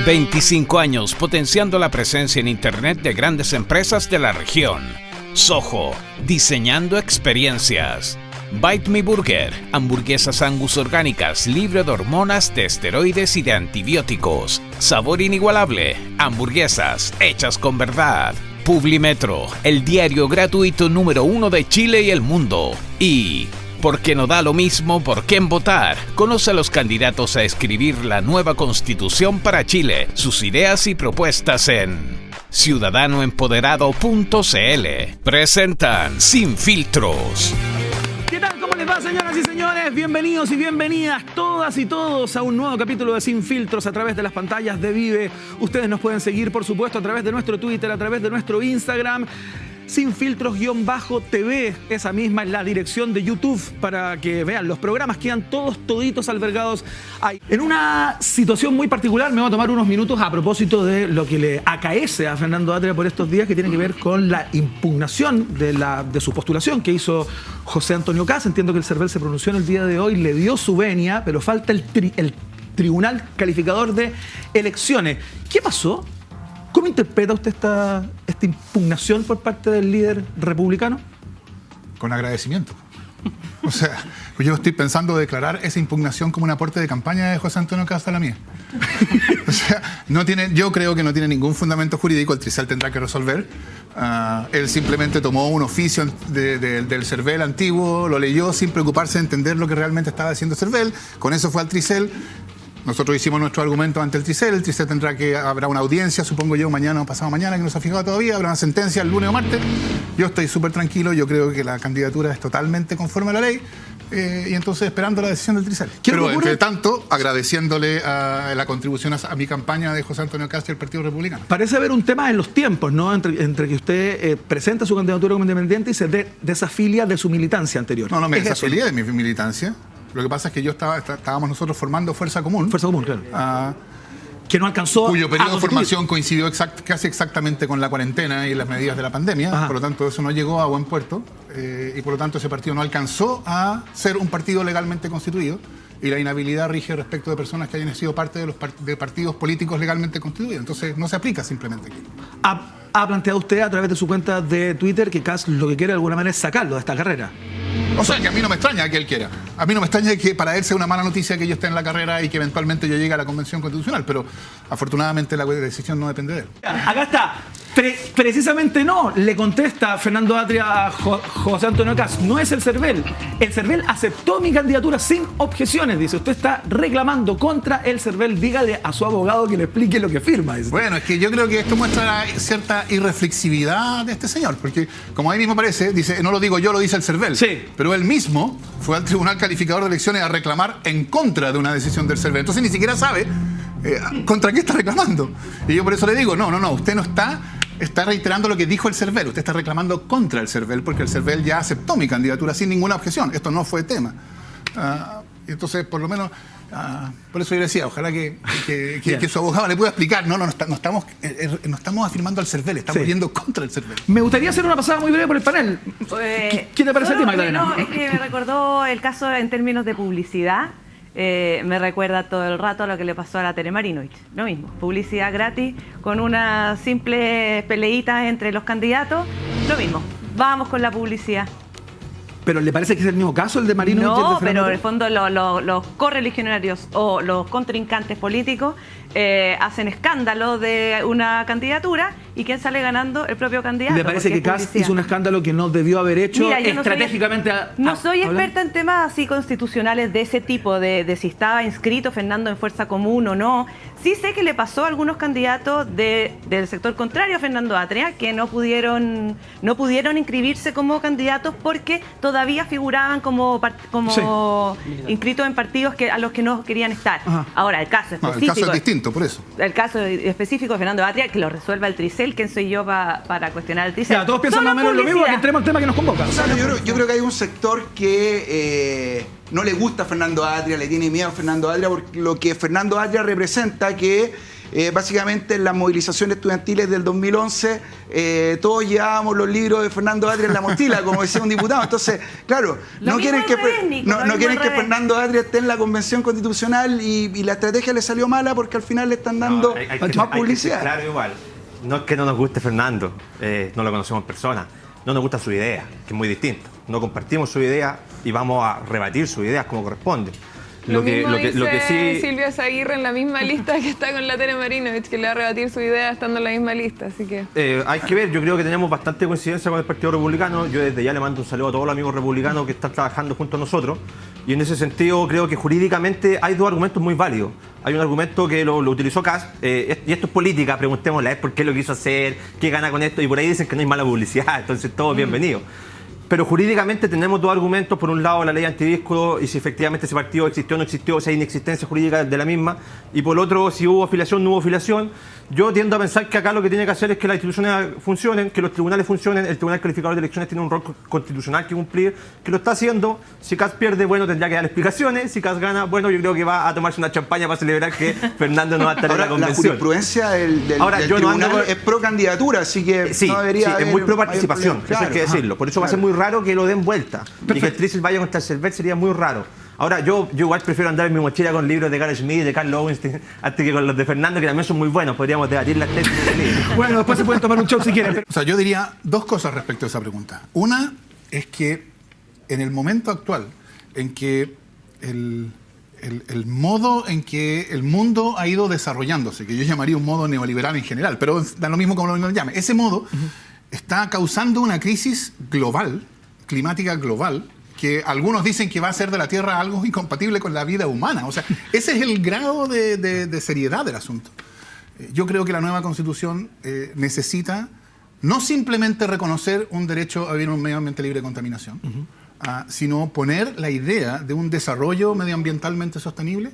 25 años potenciando la presencia en Internet de grandes empresas de la región. Soho, diseñando experiencias. Bite Me Burger, hamburguesas Angus orgánicas, libre de hormonas, de esteroides y de antibióticos. Sabor inigualable, hamburguesas hechas con verdad. Publimetro, el diario gratuito número 1 de Chile y el mundo. Y... porque no da lo mismo por quién votar. Conoce a los candidatos a escribir la nueva Constitución para Chile, sus ideas y propuestas en ciudadanoempoderado.cl. Presentan Sin Filtros. ¿Qué tal? ¿Cómo les va, señoras y señores? Bienvenidos y bienvenidas todas y todos a un nuevo capítulo de Sin Filtros a través de las pantallas de Vive. Ustedes nos pueden seguir, por supuesto, a través de nuestro Twitter, a través de nuestro Instagram. Sin Filtros-TV, esa misma es la dirección de YouTube para que vean los programas, quedan toditos albergados ahí. En una situación muy particular me voy a tomar unos minutos a propósito de lo que le acaece a Fernando Atria por estos días, que tiene que ver con la impugnación de su postulación que hizo José Antonio Kast. Entiendo que el CERVEL se pronunció en el día de hoy, le dio su venia, pero falta el Tribunal Calificador de Elecciones. ¿Qué pasó? ¿Cómo interpreta usted esta impugnación por parte del líder republicano? Con agradecimiento. O sea, yo estoy pensando declarar esa impugnación como un aporte de campaña de José Antonio Kast a la mía. O sea, yo creo que no tiene ningún fundamento jurídico, el Tricel tendrá que resolver. Él simplemente tomó un oficio del CERVEL antiguo, lo leyó sin preocuparse de entender lo que realmente estaba haciendo CERVEL, con eso fue al Tricel. Nosotros hicimos nuestro argumento ante el Tricel habrá una audiencia, supongo yo, mañana o pasado mañana, que no se ha fijado todavía, habrá una sentencia el lunes o martes. Yo estoy súper tranquilo, yo creo que la candidatura es totalmente conforme a la ley, y entonces esperando la decisión del Tricel. Pero entre tanto, agradeciéndole la contribución a mi campaña de José Antonio Kast y el Partido Republicano. Parece haber un tema en los tiempos, ¿no? Entre que usted presenta su candidatura como independiente y se desafilia de su militancia anterior. No me desafilié de mi militancia. Lo que pasa es que estábamos nosotros formando Fuerza Común. Fuerza Común, claro. Que no alcanzó. Cuyo periodo de formación coincidió casi exactamente con la cuarentena y las medidas de la pandemia. Ajá. Por lo tanto, eso no llegó a buen puerto. Y por lo tanto, ese partido no alcanzó a ser un partido legalmente constituido. Y la inhabilidad rige respecto de personas que hayan sido parte de partidos políticos legalmente constituidos. Entonces, no se aplica simplemente aquí. ¿Ha planteado usted a través de su cuenta de Twitter que Kast lo que quiere de alguna manera es sacarlo de esta carrera? O sea, que a mí no me extraña que él quiera. A mí no me extraña que para él sea una mala noticia que yo esté en la carrera y que eventualmente yo llegue a la Convención Constitucional, pero afortunadamente la decisión no depende de él. Acá está. Precisamente no, le contesta Fernando Atria a José Antonio Kast. No es el CERVEL. El CERVEL aceptó mi candidatura sin objeciones. Dice, usted está reclamando contra el CERVEL. Dígale a su abogado que le explique lo que firma. Dice. Bueno, es que yo creo que esto muestra cierta irreflexividad de este señor, porque como ahí mismo parece, dice, no lo digo yo, lo dice el CERVEL. Sí. Pero él mismo fue al Tribunal Calificador de Elecciones a reclamar en contra de una decisión del CERVEL. Entonces ni siquiera sabe contra qué está reclamando. Y yo por eso le digo, no, usted no está reiterando lo que dijo el CERVEL. Usted está reclamando contra el CERVEL porque el CERVEL ya aceptó mi candidatura sin ninguna objeción. Esto no fue tema. Entonces, por lo menos, por eso yo decía, ojalá que su abogado le pueda explicar. No estamos afirmando al CERVEL, estamos yendo contra el CERVEL. Me gustaría hacer una pasada muy breve por el panel. ¿Qué te parece a ti, Magdalena? No, es que me recordó el caso en términos de publicidad. Me recuerda todo el rato a lo que le pasó a la Tere Marinovich. Lo mismo, publicidad gratis con una simple peleita entre los candidatos. Lo mismo, vamos con la publicidad. ¿Pero le parece que es el mismo caso, el de Marinovich? No, pero en el fondo los correligionarios o los contrincantes políticos hacen escándalo de una candidatura y ¿quién sale ganando? El propio candidato. ¿Le parece que Kast hizo un escándalo que no debió haber hecho? Mira, estratégicamente? No soy experta en temas así constitucionales de ese tipo, de si estaba inscrito Fernando en Fuerza Común o no. Sí sé que le pasó a algunos candidatos del sector contrario a Fernando Atria que no pudieron inscribirse como candidatos porque todavía figuraban como inscritos en partidos a los que no querían estar. Ajá. Ahora, el caso específico... el caso es distinto, por eso. El caso específico de Fernando Atria, que lo resuelva el Tricel. ¿Quién soy yo para cuestionar el Tricel? Ya, todos piensan más o menos lo mismo, que entremos al tema que nos convoca. O sea, yo creo que hay un sector que no le gusta a Fernando Atria, le tiene miedo a Fernando Atria, porque lo que Fernando Atria representa que básicamente en las movilizaciones estudiantiles del 2011 todos llevábamos los libros de Fernando Atria en la mochila, como decía un diputado. Entonces, claro, no quieren que Fernando Atria esté en la Convención Constitucional y la estrategia le salió mala porque al final le están dando más publicidad. Claro, igual. No es que no nos guste Fernando, no lo conocemos en persona, no nos gusta su idea, que es muy distinto. No compartimos su idea y vamos a rebatir sus ideas como corresponde. Lo que sí Silvia Zaguirre en la misma lista que está con la Tere Marinovich, que le va a rebatir su idea estando en la misma lista, así que... hay que ver, yo creo que tenemos bastante coincidencia con el Partido Republicano. Yo desde ya le mando un saludo a todos los amigos republicanos que están trabajando junto a nosotros, y en ese sentido creo que jurídicamente hay dos argumentos muy válidos. Hay un argumento que lo utilizó Kast, y esto es política, preguntémosle por qué lo quiso hacer, qué gana con esto, y por ahí dicen que no hay mala publicidad, entonces todo bienvenido. Pero jurídicamente tenemos dos argumentos. Por un lado, la ley antidisco y si efectivamente ese partido existió o no existió, si hay inexistencia jurídica de la misma. Y por otro, si hubo afiliación o no hubo afiliación. Yo tiendo a pensar que acá lo que tiene que hacer es que las instituciones funcionen, que los tribunales funcionen. El Tribunal Calificador de Elecciones tiene un rol constitucional que cumplir, que lo está haciendo. Si Kast pierde, bueno, tendrá que dar explicaciones. Si Kast gana, bueno, yo creo que va a tomarse una champaña para celebrar que Fernando no va a estar en la convención. La jurisprudencia del tribunal es pro candidatura, así que sí, no debería haber es muy pro participación, eso hay que Claro. decirlo. Por eso va a ser muy raro que lo den vuelta. Perfecto. Y que el Trizil vaya contra el Servet sería muy raro. Ahora, yo igual prefiero andar en mi mochila con libros de Carl Schmitt, de Carl Lowenstein, antes que con los de Fernando, que también son muy buenos. Podríamos debatir las tesis de libros. Bueno, después se pueden tomar un shot si quieren. O sea, yo diría dos cosas respecto a esa pregunta. Una es que en el momento actual, en que el modo en que el mundo ha ido desarrollándose, que yo llamaría un modo neoliberal en general, pero da lo mismo como lo llame, ese modo está causando una crisis global, climática global, que algunos dicen que va a hacer de la Tierra algo incompatible con la vida humana. O sea, ese es el grado de seriedad del asunto. Yo creo que la nueva Constitución necesita no simplemente reconocer un derecho a vivir en un medio ambiente libre de contaminación, sino poner la idea de un desarrollo medioambientalmente sostenible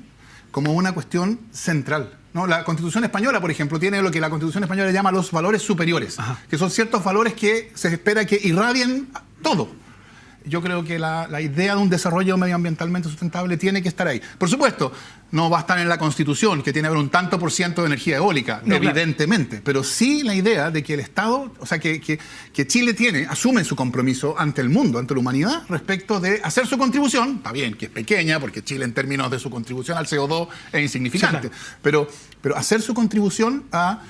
como una cuestión central, ¿no? La Constitución española, por ejemplo, tiene lo que la Constitución española llama los valores superiores, que son ciertos valores que se espera que irradien todo. Yo creo que la idea de un desarrollo medioambientalmente sustentable tiene que estar ahí. Por supuesto, no va a estar en la Constitución, que tiene que haber un tanto por ciento de energía eólica, no, evidentemente. Claro. Pero sí la idea de que el Estado, o sea, que Chile asume su compromiso ante el mundo, ante la humanidad, respecto de hacer su contribución. Está bien, que es pequeña, porque Chile en términos de su contribución al CO2 es insignificante. Sí, claro. Pero hacer su contribución a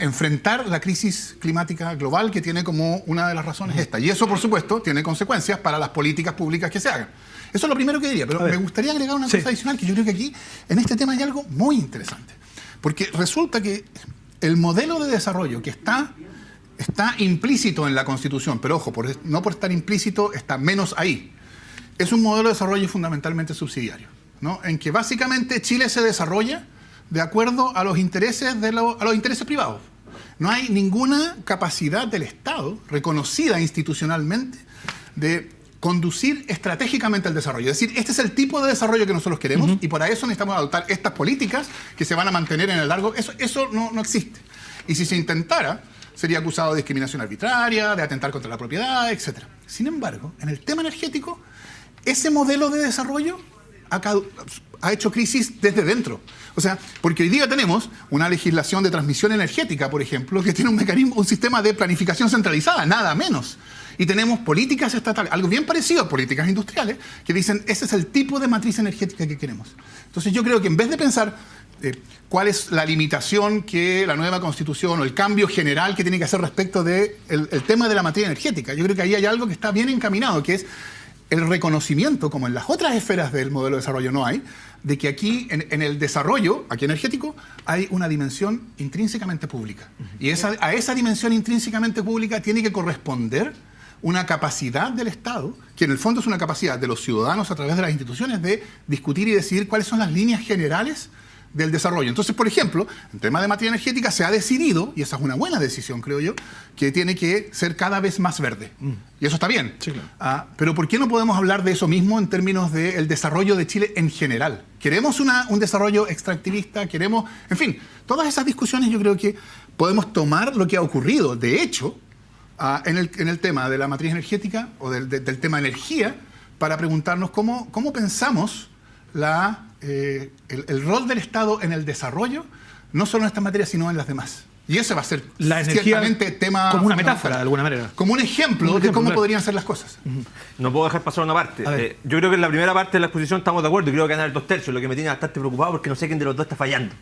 enfrentar la crisis climática global, que tiene como una de las razones esta. Y eso, por supuesto, tiene consecuencias para las políticas públicas que se hagan. Eso es lo primero que diría, pero me gustaría agregar una cosa adicional, que yo creo que aquí, en este tema, hay algo muy interesante. Porque resulta que el modelo de desarrollo que está implícito en la Constitución, pero ojo, no por estar implícito, está menos ahí, es un modelo de desarrollo fundamentalmente subsidiario, ¿no? En que básicamente Chile se desarrolla de acuerdo a los intereses a los intereses privados. No hay ninguna capacidad del Estado reconocida institucionalmente de conducir estratégicamente el desarrollo. Es decir, este es el tipo de desarrollo que nosotros queremos y para eso necesitamos adoptar estas políticas que se van a mantener en el largo. Eso no existe. Y si se intentara, sería acusado de discriminación arbitraria, de atentar contra la propiedad, etc. Sin embargo, en el tema energético, ese modelo de desarrollo ha hecho crisis desde dentro. O sea, porque hoy día tenemos una legislación de transmisión energética, por ejemplo, que tiene un sistema de planificación centralizada, nada menos. Y tenemos políticas estatales, algo bien parecido a políticas industriales, que dicen, ese es el tipo de matriz energética que queremos. Entonces yo creo que en vez de pensar cuál es la limitación que la nueva Constitución o el cambio general que tiene que hacer respecto del tema de la materia energética, yo creo que ahí hay algo que está bien encaminado, que es el reconocimiento, como en las otras esferas del modelo de desarrollo no hay, de que aquí, en el desarrollo, aquí energético, hay una dimensión intrínsecamente pública. Y a esa dimensión intrínsecamente pública tiene que corresponder una capacidad del Estado, que en el fondo es una capacidad de los ciudadanos a través de las instituciones de discutir y decidir cuáles son las líneas generales del desarrollo. Entonces, por ejemplo, en tema de materia energética se ha decidido, y esa es una buena decisión, creo yo, que tiene que ser cada vez más verde. Y eso está bien. Sí, claro. Pero ¿por qué no podemos hablar de eso mismo en términos del desarrollo de Chile en general? ¿Queremos un desarrollo extractivista? ¿Queremos...? En fin, todas esas discusiones yo creo que podemos tomar lo que ha ocurrido. De hecho, en el tema de la matriz energética o del tema energía, para preguntarnos cómo pensamos el rol del Estado en el desarrollo, no solo en esta materia, sino en las demás. Y ese va a ser la energía ciertamente tema... Como una metáfora, de alguna manera. Como un ejemplo de cómo podrían ser las cosas. No puedo dejar pasar una parte. Yo creo que en la primera parte de la exposición estamos de acuerdo y creo que ganar 2/3, lo que me tiene bastante preocupado porque no sé quién de los dos está fallando.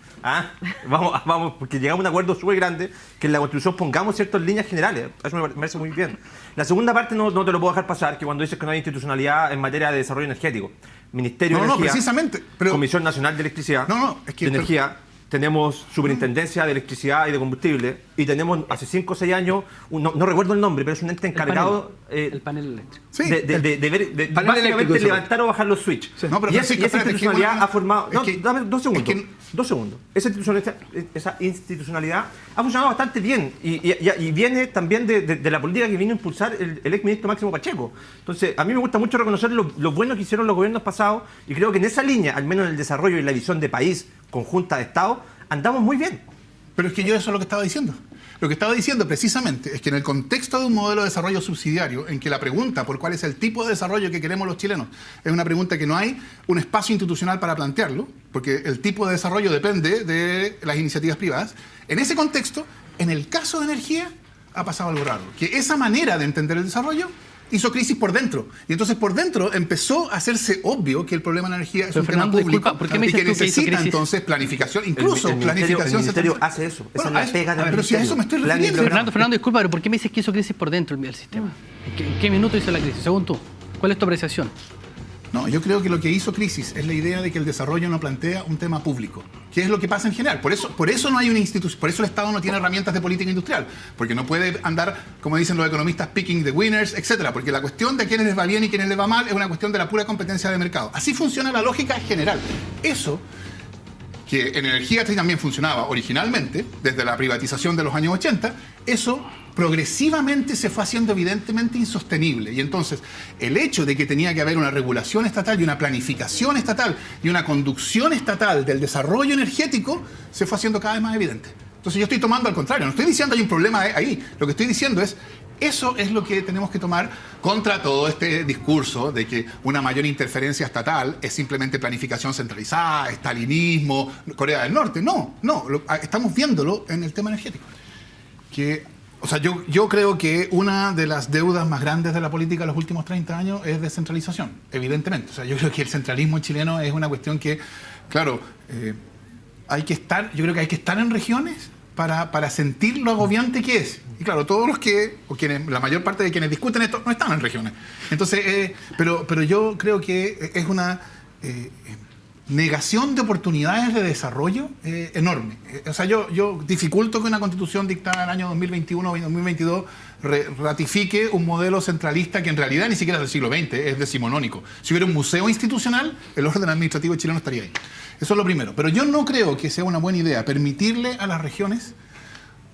Vamos, porque llegamos a un acuerdo súper grande que en la Constitución pongamos ciertas líneas generales. Eso me parece muy bien. La segunda parte no te lo puedo dejar pasar, que cuando dices que no hay institucionalidad en materia de desarrollo energético. Ministerio de Energía, precisamente, pero... Comisión Nacional de Electricidad, es que... de Energía, tenemos Superintendencia de Electricidad y de Combustible y tenemos hace 5 o 6 años, no recuerdo el nombre, pero es un ente encargado el panel eléctrico. Sí, de básicamente levantar o bajar los switches. Sí. No, pero y esa institucionalidad ha formado... dame 2 segundos. 2 segundos. Esa institucionalidad ha funcionado bastante bien y viene también de la política que vino a impulsar el exministro Máximo Pacheco. Entonces, a mí me gusta mucho reconocer lo bueno que hicieron los gobiernos pasados y creo que en esa línea, al menos en el desarrollo y la visión de país conjunta de Estado, andamos muy bien. Pero es que yo eso es lo que estaba diciendo. Lo que estaba diciendo precisamente es que en el contexto de un modelo de desarrollo subsidiario, en que la pregunta por cuál es el tipo de desarrollo que queremos los chilenos es una pregunta que no hay un espacio institucional para plantearlo, porque el tipo de desarrollo depende de las iniciativas privadas, en ese contexto, en el caso de energía, ha pasado algo raro. Que esa manera de entender el desarrollo hizo crisis por dentro. Y entonces por dentro empezó a hacerse obvio que el problema de la energía es un tema público, disculpa, ¿por qué me y que dices tú que hizo necesita crisis? entonces planificación, incluso planificación. El ministerio hace eso. Esa es la pega del pero si a eso me estoy refiriendo. Fernando, disculpa, pero ¿por qué me dices que hizo crisis por dentro el sistema? ¿En qué minuto hizo la crisis, según tú? ¿Cuál es tu apreciación? No, yo creo que lo que hizo crisis es la idea de que el desarrollo no plantea un tema público, que es lo que pasa en general. Por eso no hay una institución, por eso el Estado no tiene herramientas de política industrial, porque no puede andar, como dicen los economistas, picking the winners, etcétera, porque la cuestión de a quiénes les va bien y quiénes les va mal es una cuestión de la pura competencia de mercado. Así funciona la lógica general. Eso, que en energía también funcionaba originalmente, desde la privatización de los años 80, eso progresivamente se fue haciendo evidentemente insostenible. Y entonces, el hecho de que tenía que haber una regulación estatal y una planificación estatal y una conducción estatal del desarrollo energético se fue haciendo cada vez más evidente. Entonces yo estoy tomando al contrario, no estoy diciendo hay un problema ahí, lo que estoy diciendo es eso es lo que tenemos que tomar contra todo este discurso de que una mayor interferencia estatal es simplemente planificación centralizada, estalinismo, Corea del Norte. No, estamos viéndolo en el tema energético. O sea, yo creo que una de las deudas más grandes de la política en los últimos 30 años es descentralización, evidentemente. O sea, yo creo que el centralismo chileno es una cuestión que, claro, yo creo que hay que estar en regiones para sentir lo agobiante que es. Y claro, la mayor parte de quienes discuten esto no están en regiones. Entonces, pero yo creo que es una negación de oportunidades de desarrollo enorme. O sea, yo dificulto que una constitución dictada en el año 2021 o 2022 ratifique un modelo centralista que en realidad ni siquiera es del siglo XX, es decimonónico. Si hubiera un museo institucional, el orden administrativo chileno estaría ahí. Eso es lo primero. Pero yo no creo que sea una buena idea permitirle a las regiones,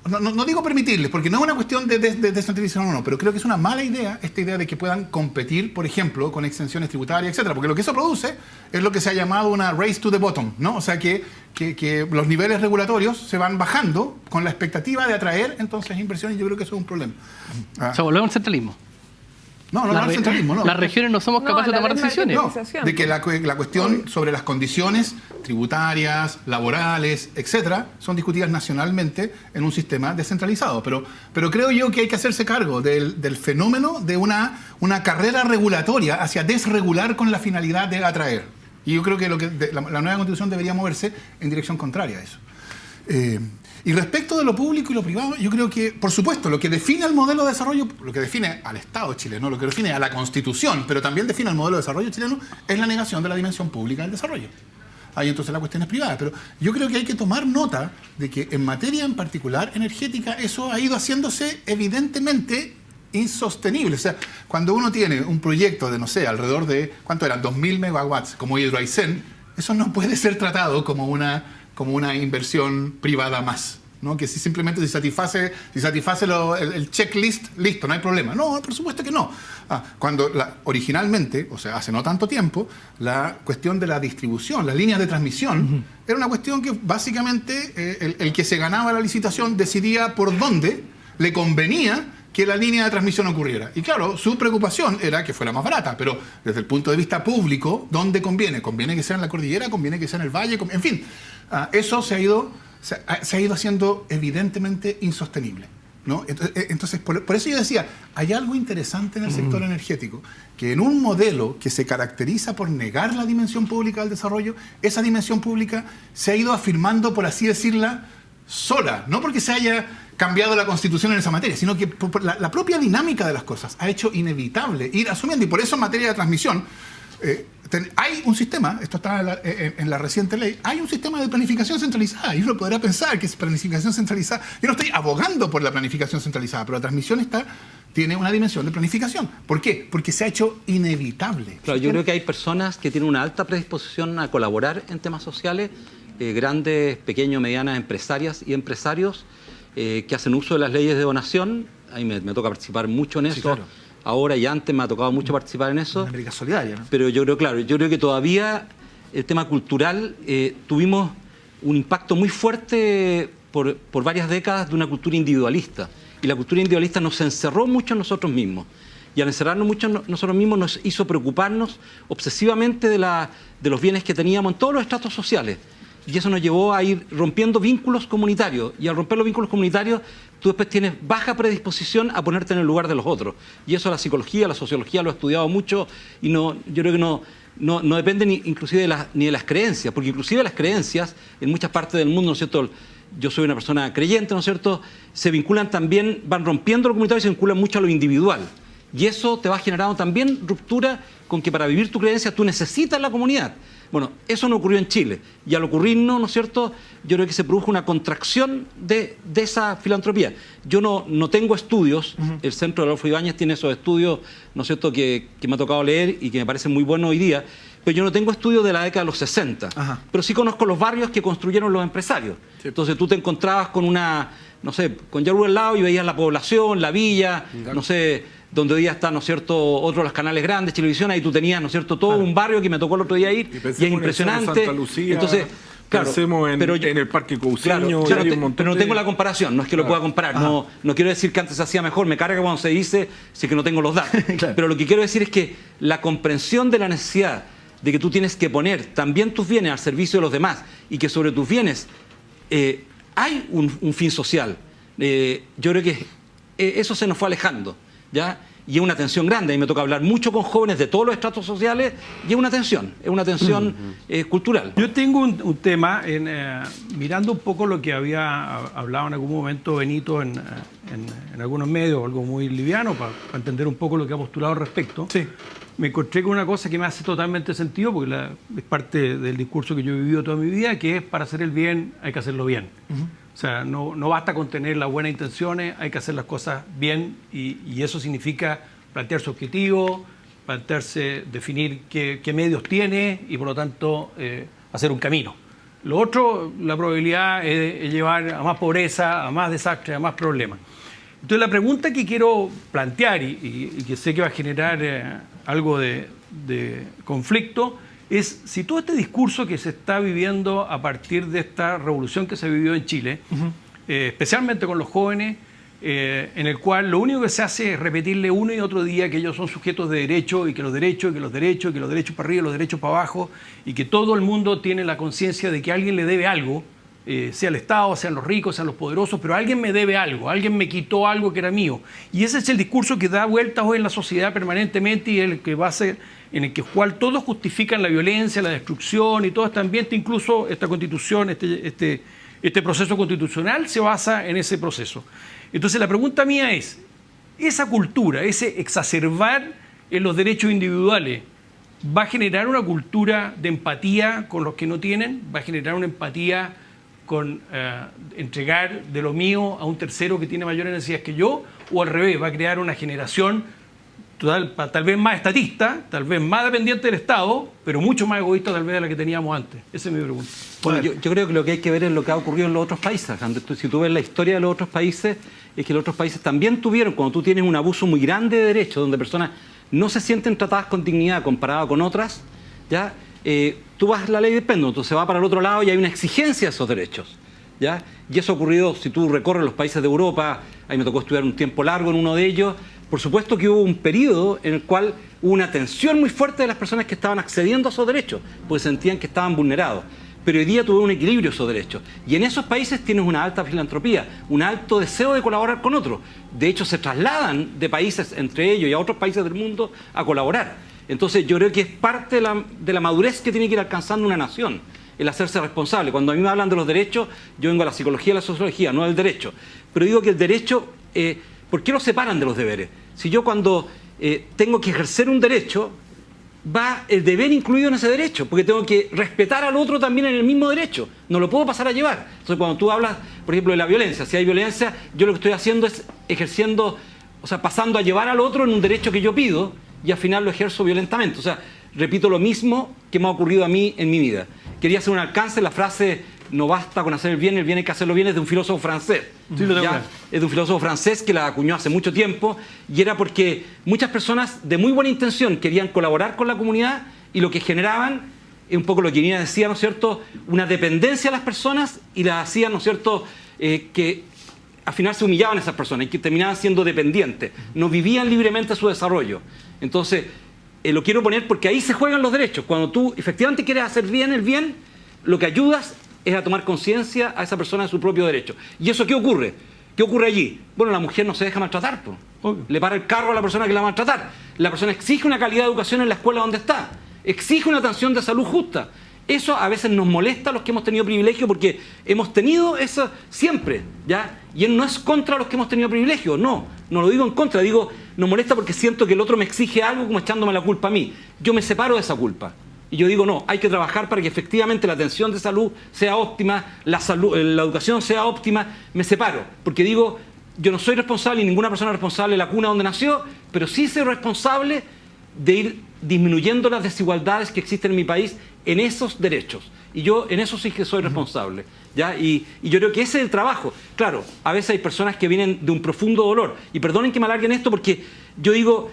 no digo permitirles, porque no es una cuestión de descentralización o no, pero creo que es una mala idea esta idea de que puedan competir, por ejemplo, con exenciones tributarias, etcétera, porque lo que eso produce es lo que se ha llamado una race to the bottom, ¿no? O sea, que los niveles regulatorios se van bajando con la expectativa de atraer entonces inversiones, y yo creo que eso es un problema. O sea, volvemos al centralismo. No al centralismo, no. Las regiones no somos capaces de tomar decisiones. No, de que la cuestión sobre las condiciones tributarias, laborales, etcétera, son discutidas nacionalmente en un sistema descentralizado. Pero creo yo que hay que hacerse cargo del fenómeno de una carrera regulatoria hacia desregular con la finalidad de atraer. Y yo creo que la nueva Constitución debería moverse en dirección contraria a eso. Y respecto de lo público y lo privado, yo creo que, por supuesto, lo que define el modelo de desarrollo, lo que define al Estado chileno, lo que define a la Constitución, pero también define el modelo de desarrollo chileno, es la negación de la dimensión pública del desarrollo. Ahí entonces la cuestión es privada. Pero yo creo que hay que tomar nota de que en materia en particular energética, eso ha ido haciéndose evidentemente insostenible. O sea, cuando uno tiene un proyecto de, no sé, alrededor de, ¿cuánto eran? 2.000 megawatts como Hidroaicén, eso no puede ser tratado como una inversión privada más, ¿no? Que si simplemente si satisface el checklist, listo, no hay problema. No, por supuesto que no. Cuando originalmente, o sea, hace no tanto tiempo, la cuestión de la distribución, las líneas de transmisión, era una cuestión que básicamente el que se ganaba la licitación decidía por dónde le convenía que la línea de transmisión ocurriera. Y claro, su preocupación era que fuera más barata, pero desde el punto de vista público, ¿dónde conviene? ¿Conviene que sea en la cordillera? ¿Conviene que sea en el valle? En fin, eso se ha ido se ha ido haciendo evidentemente insostenible, ¿no? Entonces, por eso yo decía, hay algo interesante en el sector energético, que en un modelo que se caracteriza por negar la dimensión pública del desarrollo, esa dimensión pública se ha ido afirmando, por así decirla, sola, no porque se haya cambiado la Constitución en esa materia, sino que la propia dinámica de las cosas ha hecho inevitable ir asumiendo, y por eso en materia de transmisión hay un sistema, esto está en la reciente ley, hay un sistema de planificación centralizada, y uno podrá pensar que es planificación centralizada. Yo no estoy abogando por la planificación centralizada, pero la transmisión tiene una dimensión de planificación. ¿Por qué? Porque se ha hecho inevitable. Claro, yo creo que hay personas que tienen una alta predisposición a colaborar en temas sociales, grandes, pequeños, medianas empresarias y empresarios que hacen uso de las leyes de donación. A mí me toca participar mucho en eso. Sí, claro. Ahora y antes me ha tocado mucho participar en eso. América Solidaria, ¿no? Pero yo creo que todavía el tema cultural tuvimos un impacto muy fuerte por varias décadas de una cultura individualista. Y la cultura individualista nos encerró mucho en nosotros mismos. Y al encerrarnos mucho en nosotros mismos nos hizo preocuparnos obsesivamente de los bienes que teníamos en todos los estratos sociales. Y eso nos llevó a ir rompiendo vínculos comunitarios. Y al romper los vínculos comunitarios, tú después tienes baja predisposición a ponerte en el lugar de los otros. Y eso la psicología, la sociología lo ha estudiado mucho, y yo creo que no depende inclusive ni de las creencias, porque inclusive las creencias en muchas partes del mundo, ¿no es cierto? Yo soy una persona creyente, ¿no es cierto? Se vinculan también, van rompiendo lo comunitario y se vinculan mucho a lo individual. Y eso te va generando también ruptura con que para vivir tu creencia tú necesitas la comunidad. Bueno, eso no ocurrió en Chile. Y al ocurrirnos, ¿no es cierto?, yo creo que se produjo una contracción de esa filantropía. Yo no tengo estudios, el Centro de Adolfo Ibáñez tiene esos estudios, ¿no es cierto?, que me ha tocado leer y que me parecen muy buenos hoy día, pero yo no tengo estudios de la década de los 60. Ajá. Pero sí conozco los barrios que construyeron los empresarios. Sí. Entonces tú te encontrabas con con Yarur al lado y veías la población, la villa, claro, no sé, donde hoy día está, ¿no es cierto?, otro de los canales grandes, Televisión, ahí tú tenías, ¿no es cierto?, todo un barrio que me tocó el otro día ir, y es impresionante. Santa Lucía, entonces, claro, pensemos en el Parque Cousiño, claro, pero no tengo la comparación, no es que lo pueda comparar, no quiero decir que antes se hacía mejor, me carga cuando se dice, si es que no tengo los datos. Claro. Pero lo que quiero decir es que la comprensión de la necesidad de que tú tienes que poner también tus bienes al servicio de los demás, y que sobre tus bienes hay un fin social, yo creo que eso se nos fue alejando, ¿ya? Y es una tensión grande. A mí me toca hablar mucho con jóvenes de todos los estratos sociales, y es una tensión cultural. Yo tengo un tema, mirando un poco lo que había hablado en algún momento Benito en algunos medios, algo muy liviano, para entender un poco lo que ha postulado al respecto. Sí. Me encontré con una cosa que me hace totalmente sentido, porque es parte del discurso que yo he vivido toda mi vida, que es: para hacer el bien hay que hacerlo bien. O sea, no basta con tener las buenas intenciones, hay que hacer las cosas bien, y eso significa plantearse objetivos, definir qué medios tiene y por lo tanto hacer un camino. Lo otro, la probabilidad es llevar a más pobreza, a más desastre, a más problemas. Entonces la pregunta que quiero plantear y que sé que va a generar algo de conflicto es si todo este discurso que se está viviendo a partir de esta revolución que se vivió en Chile, especialmente con los jóvenes, en el cual lo único que se hace es repetirle uno y otro día que ellos son sujetos de derecho, y que los derechos, y que los derechos, y que los derechos para arriba y los derechos para abajo, y que todo el mundo tiene la conciencia de que alguien le debe algo, sea el Estado, sean los ricos, sean los poderosos, pero alguien me debe algo, alguien me quitó algo que era mío. Y ese es el discurso que da vueltas hoy en la sociedad permanentemente, y el que va a ser, en el cual todos justifican la violencia, la destrucción y todo este ambiente, incluso esta constitución, este proceso constitucional se basa en ese proceso. Entonces la pregunta mía es, esa cultura, ese exacerbar en los derechos individuales, ¿va a generar una cultura de empatía con los que no tienen? ¿Va a generar una empatía con entregar de lo mío a un tercero que tiene mayores necesidades que yo? ¿O al revés, va a crear una generación tal vez más estatista, tal vez más dependiente del Estado, pero mucho más egoísta tal vez de la que teníamos antes? Esa es mi pregunta. Bueno, yo creo que lo que hay que ver es lo que ha ocurrido en los otros países. Si tú ves la historia de los otros países, es que los otros países también tuvieron, cuando tú tienes un abuso muy grande de derechos, donde personas no se sienten tratadas con dignidad comparado con otras, ¿ya? Tú vas a la ley de péndulo, entonces va para el otro lado y hay una exigencia de esos derechos, ¿ya? Y eso ha ocurrido, si tú recorres los países de Europa, a mí me tocó estudiar un tiempo largo en uno de ellos, por supuesto que hubo un periodo en el cual hubo una tensión muy fuerte de las personas que estaban accediendo a esos derechos, porque sentían que estaban vulnerados. pero hoy día tuve un equilibrio de esos derechos. Y en esos países tienes una alta filantropía, un alto deseo de colaborar con otros. De hecho, se trasladan de países, entre ellos y a otros países del mundo, a colaborar. Entonces, yo creo que es parte de la madurez que tiene que ir alcanzando una nación, el hacerse responsable. Cuando a mí me hablan de los derechos, yo vengo a la psicología y la sociología, no del derecho. Pero digo que el derecho, ¿por qué lo separan de los deberes? Si yo cuando tengo que ejercer un derecho, va el deber incluido en ese derecho, porque tengo que respetar al otro también en el mismo derecho, no lo puedo pasar a llevar. Entonces cuando tú hablas, por ejemplo, de la violencia, si hay violencia, yo lo que estoy haciendo es ejerciendo, o sea, pasando a llevar al otro en un derecho que yo pido y al final lo ejerzo violentamente. O sea, repito lo mismo que me ha ocurrido a mí en mi vida. Quería hacer un alcance, la frase no basta con hacer el bien hay que hacerlo bien, es de un filósofo francés. Sí, es de un filósofo francés que la acuñó hace mucho tiempo, y era porque muchas personas de muy buena intención querían colaborar con la comunidad y lo que generaban, es un poco lo que Nina decía, ¿no es cierto?, una dependencia a las personas y las hacían, ¿no es cierto?, que al final se humillaban a esas personas y que terminaban siendo dependientes, no vivían libremente su desarrollo. Entonces, lo quiero poner porque ahí se juegan los derechos. Cuando tú efectivamente quieres hacer bien el bien, lo que ayudas es a tomar conciencia a esa persona de su propio derecho. ¿Y eso qué ocurre? ¿Qué ocurre allí? Bueno, la mujer no se deja maltratar, le para el carro a la persona que la va a maltratar. La persona exige una calidad de educación en la escuela donde está, exige una atención de salud justa. Eso a veces nos molesta a los que hemos tenido privilegio, porque hemos tenido eso siempre, ¿ya? Y él no es contra los que hemos tenido privilegio, no lo digo en contra, digo, nos molesta porque siento que el otro me exige algo como echándome la culpa a mí. Yo me separo de esa culpa. Y yo digo, no, hay que trabajar para que efectivamente la atención de salud sea óptima, la educación sea óptima. Me separo, porque digo, yo no soy responsable y ninguna persona es responsable de la cuna donde nació, pero sí soy responsable de ir disminuyendo las desigualdades que existen en mi país en esos derechos. Y yo en eso sí que soy responsable, ¿ya? Y yo creo que ese es el trabajo. Claro, a veces hay personas que vienen de un profundo dolor. Y perdonen que me alarguen esto porque yo digo,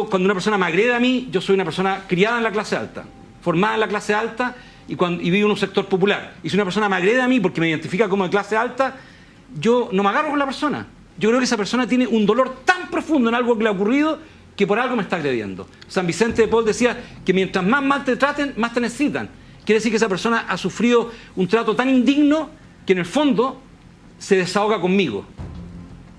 cuando una persona me agrede a mí, yo soy una persona criada en la clase alta, formada en la clase alta y vivo en un sector popular. Y si una persona me agrede a mí porque me identifica como de clase alta, yo no me agarro con la persona. Yo creo que esa persona tiene un dolor tan profundo en algo que le ha ocurrido que por algo me está agrediendo. San Vicente de Paul decía que mientras más mal te traten, más te necesitan. Quiere decir que esa persona ha sufrido un trato tan indigno que en el fondo se desahoga conmigo.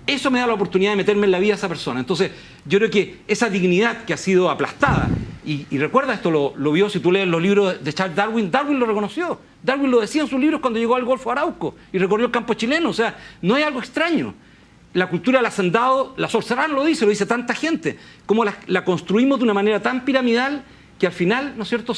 Eso me da la oportunidad de meterme en la vida de esa persona. Entonces, yo creo que esa dignidad que ha sido aplastada, y recuerda esto, lo vio si tú lees los libros de Charles Darwin, Darwin lo reconoció. Darwin lo decía en sus libros cuando llegó al Golfo Arauco y recorrió el campo chileno. O sea, no hay algo extraño. La cultura del hacendado, la Sor Serrano lo dice tanta gente, como la construimos de una manera tan piramidal que al final, ¿no es cierto?,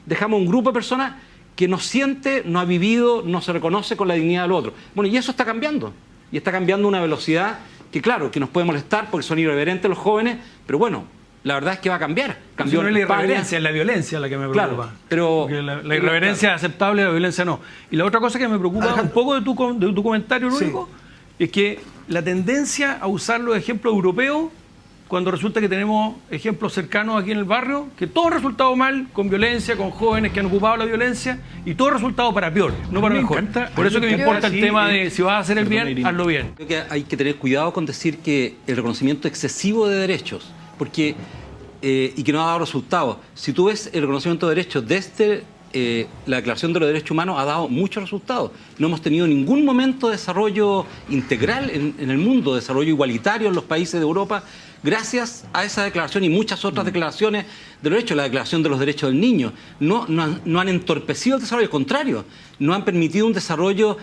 dejamos un grupo de personas que no siente, no ha vivido, no se reconoce con la dignidad del otro. Bueno, y eso está cambiando. Y está cambiando a una velocidad que, claro, que nos puede molestar porque son irreverentes los jóvenes, pero bueno, la verdad es que va a cambiar. Cambió no es la irreverencia, es la violencia la que me preocupa. Claro, pero la irreverencia es aceptable, la violencia no. Y la otra cosa que me preocupa un poco de tu comentario, Lúdico, es que la tendencia a usar los ejemplos europeos cuando resulta que tenemos ejemplos cercanos aquí en el barrio, que todo ha resultado mal, con violencia, con jóvenes que han ocupado la violencia, y todo ha resultado para peor, no para mejor. Por eso que me importa el tema de si vas a hacer el bien, hazlo bien. Creo que hay que tener cuidado con decir que el reconocimiento excesivo de derechos, porque y que no ha dado resultados. Si tú ves el reconocimiento de derechos desde la Declaración de los Derechos Humanos, ha dado muchos resultados. No hemos tenido ningún momento de desarrollo integral en el mundo, desarrollo igualitario en los países de Europa, gracias a esa declaración y muchas otras declaraciones de los derechos. La Declaración de los Derechos del Niño no han entorpecido el desarrollo, al contrario, no han permitido un desarrollo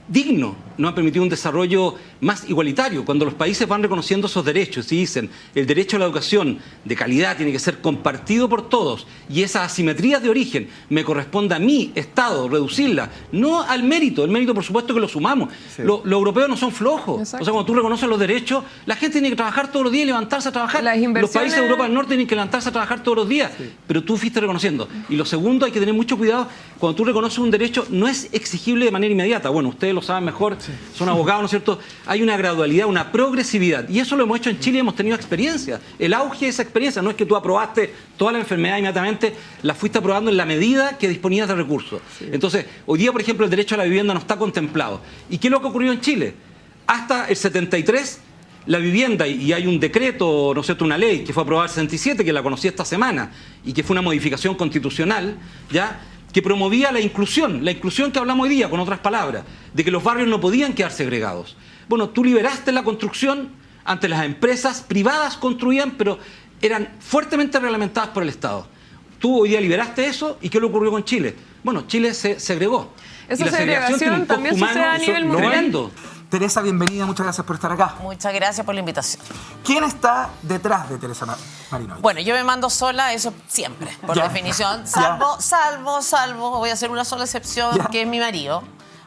digno, no han permitido un desarrollo más igualitario. Cuando los países van reconociendo esos derechos y dicen el derecho a la educación de calidad tiene que ser compartido por todos y esas asimetrías de origen me corresponde a mí, Estado, reducirla, no al mérito. El mérito, por supuesto, que lo sumamos. Sí. Los europeos no son flojos. Exacto. O sea, cuando tú reconoces los derechos, la gente tiene que trabajar todos los días y levantarse a trabajar. Los países de Europa del Norte tienen que levantarse a trabajar todos los días, pero tú fuiste reconociendo. Y lo segundo, hay que tener mucho cuidado. Cuando tú reconoces un derecho, no es exigible de manera inmediata. Bueno, ustedes lo saben mejor, son abogados, ¿no es cierto? Hay una gradualidad, una progresividad. Y eso lo hemos hecho en Chile y hemos tenido experiencia. El auge de esa experiencia no es que tú aprobaste toda la enfermedad inmediatamente, la fuiste aprobando en la medida que disponías de recursos. Sí. Entonces, hoy día, por ejemplo, el derecho a la vivienda no está contemplado. ¿Y qué es lo que ocurrió en Chile? Hasta el 73, la vivienda, y hay un decreto, ¿no es cierto?, una ley que fue aprobada en el 67, que la conocí esta semana, y que fue una modificación constitucional, ¿ya?, que promovía la inclusión que hablamos hoy día, con otras palabras, de que los barrios no podían quedar segregados. Bueno, tú liberaste la construcción, antes las empresas privadas construían, pero eran fuertemente reglamentadas por el Estado. Tú hoy día liberaste eso, ¿y qué le ocurrió con Chile? Bueno, Chile se segregó. Esa segregación también sucede a nivel mundial. Teresa, bienvenida, muchas gracias por estar acá. Muchas gracias por la invitación. ¿Quién está detrás de Teresa Marinovich? Bueno, yo me mando sola, eso siempre, por definición. Salvo, voy a hacer una sola excepción, que es mi marido,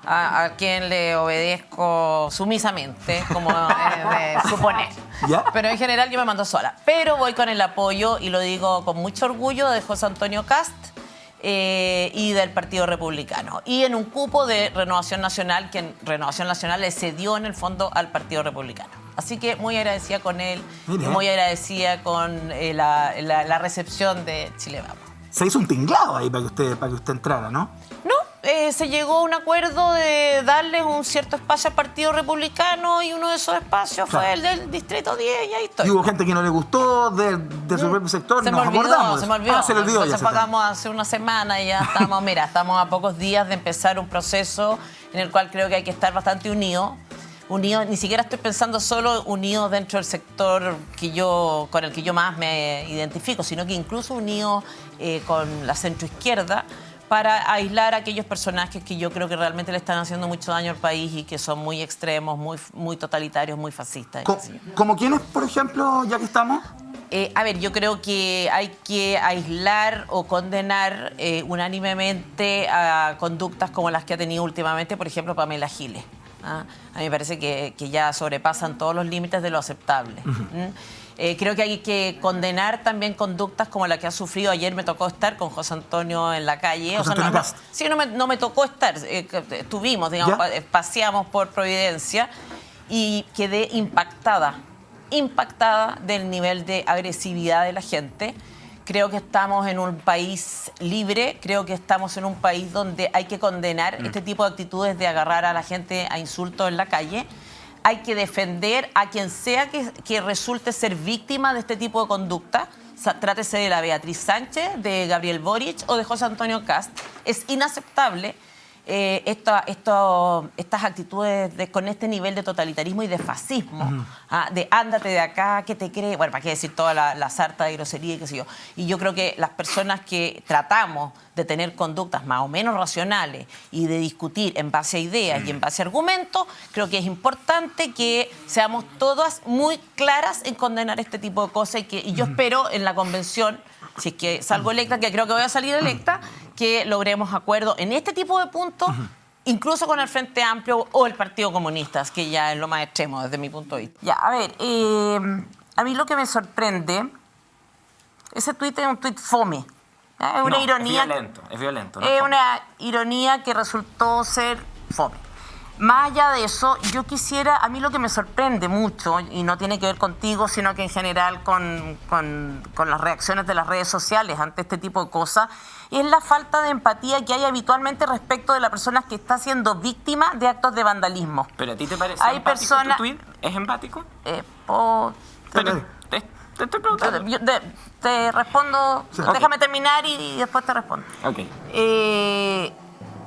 a quien le obedezco sumisamente, como de suponer. Pero en general yo me mando sola. Pero voy con el apoyo, y lo digo con mucho orgullo, de José Antonio Kast, y del Partido Republicano. Y en un cupo de Renovación Nacional, que Renovación Nacional le cedió en el fondo al Partido Republicano. Así que muy agradecida con él, y muy agradecida con la recepción de Chile Vamos. Se hizo un tinglado ahí para que usted entrara, ¿no? No, se llegó a un acuerdo de darles un cierto espacio al Partido Republicano, y uno de esos espacios fue el del Distrito 10, y ahí estoy. Y hubo gente que no le gustó de su propio sector, se me olvidó. Se me olvidó. Entonces pagamos hace una semana y ya estamos, estamos a pocos días de empezar un proceso en el cual creo que hay que estar bastante unidos, ni siquiera estoy pensando solo unidos dentro del sector con el que yo más me identifico, sino que incluso unidos con la centroizquierda, para aislar a aquellos personajes que yo creo que realmente le están haciendo mucho daño al país y que son muy extremos, muy totalitarios, muy fascistas. ¿Como quiénes, por ejemplo, ya que estamos? Yo creo que hay que aislar o condenar unánimemente a conductas como las que ha tenido últimamente, por ejemplo, Pamela Giles. A mí me parece que ya sobrepasan todos los límites de lo aceptable. Creo que hay que condenar también conductas como la que ha sufrido. Ayer me tocó estar con José Antonio en la calle. No me tocó estar. Estuvimos, paseamos por Providencia y quedé impactada del nivel de agresividad de la gente. Creo que estamos en un país libre, creo que estamos en un país donde hay que condenar este tipo de actitudes de agarrar a la gente a insultos en la calle. Hay que defender a quien sea que resulte ser víctima de este tipo de conducta. Trátese de la Beatriz Sánchez, de Gabriel Boric o de José Antonio Kast. Es inaceptable estas actitudes con este nivel de totalitarismo y de fascismo, de ándate de acá, ¿qué te crees? Bueno, para qué decir toda la sarta de grosería y qué sé yo. Y yo creo que las personas que tratamos de tener conductas más o menos racionales y de discutir en base a ideas y en base a argumentos, creo que es importante que seamos todas muy claras en condenar este tipo de cosas, y yo espero en la convención, si es que salgo electa, que creo que voy a salir electa, que logremos acuerdos en este tipo de puntos, incluso con el Frente Amplio o el Partido Comunista, que ya es lo más extremo desde mi punto de vista. A mí lo que me sorprende, ese tuit es un tuit fome. Es una ironía. Es violento. Es una ironía que resultó ser fome. Más allá de eso, a mí lo que me sorprende mucho, y no tiene que ver contigo, sino que en general con las reacciones de las redes sociales ante este tipo de cosas, es la falta de empatía que hay habitualmente respecto de la persona que está siendo víctima de actos de vandalismo. ¿Pero a ti te parece empático tu tuit? ¿Es empático? Te estoy preguntando. Te respondo, déjame terminar y después te respondo.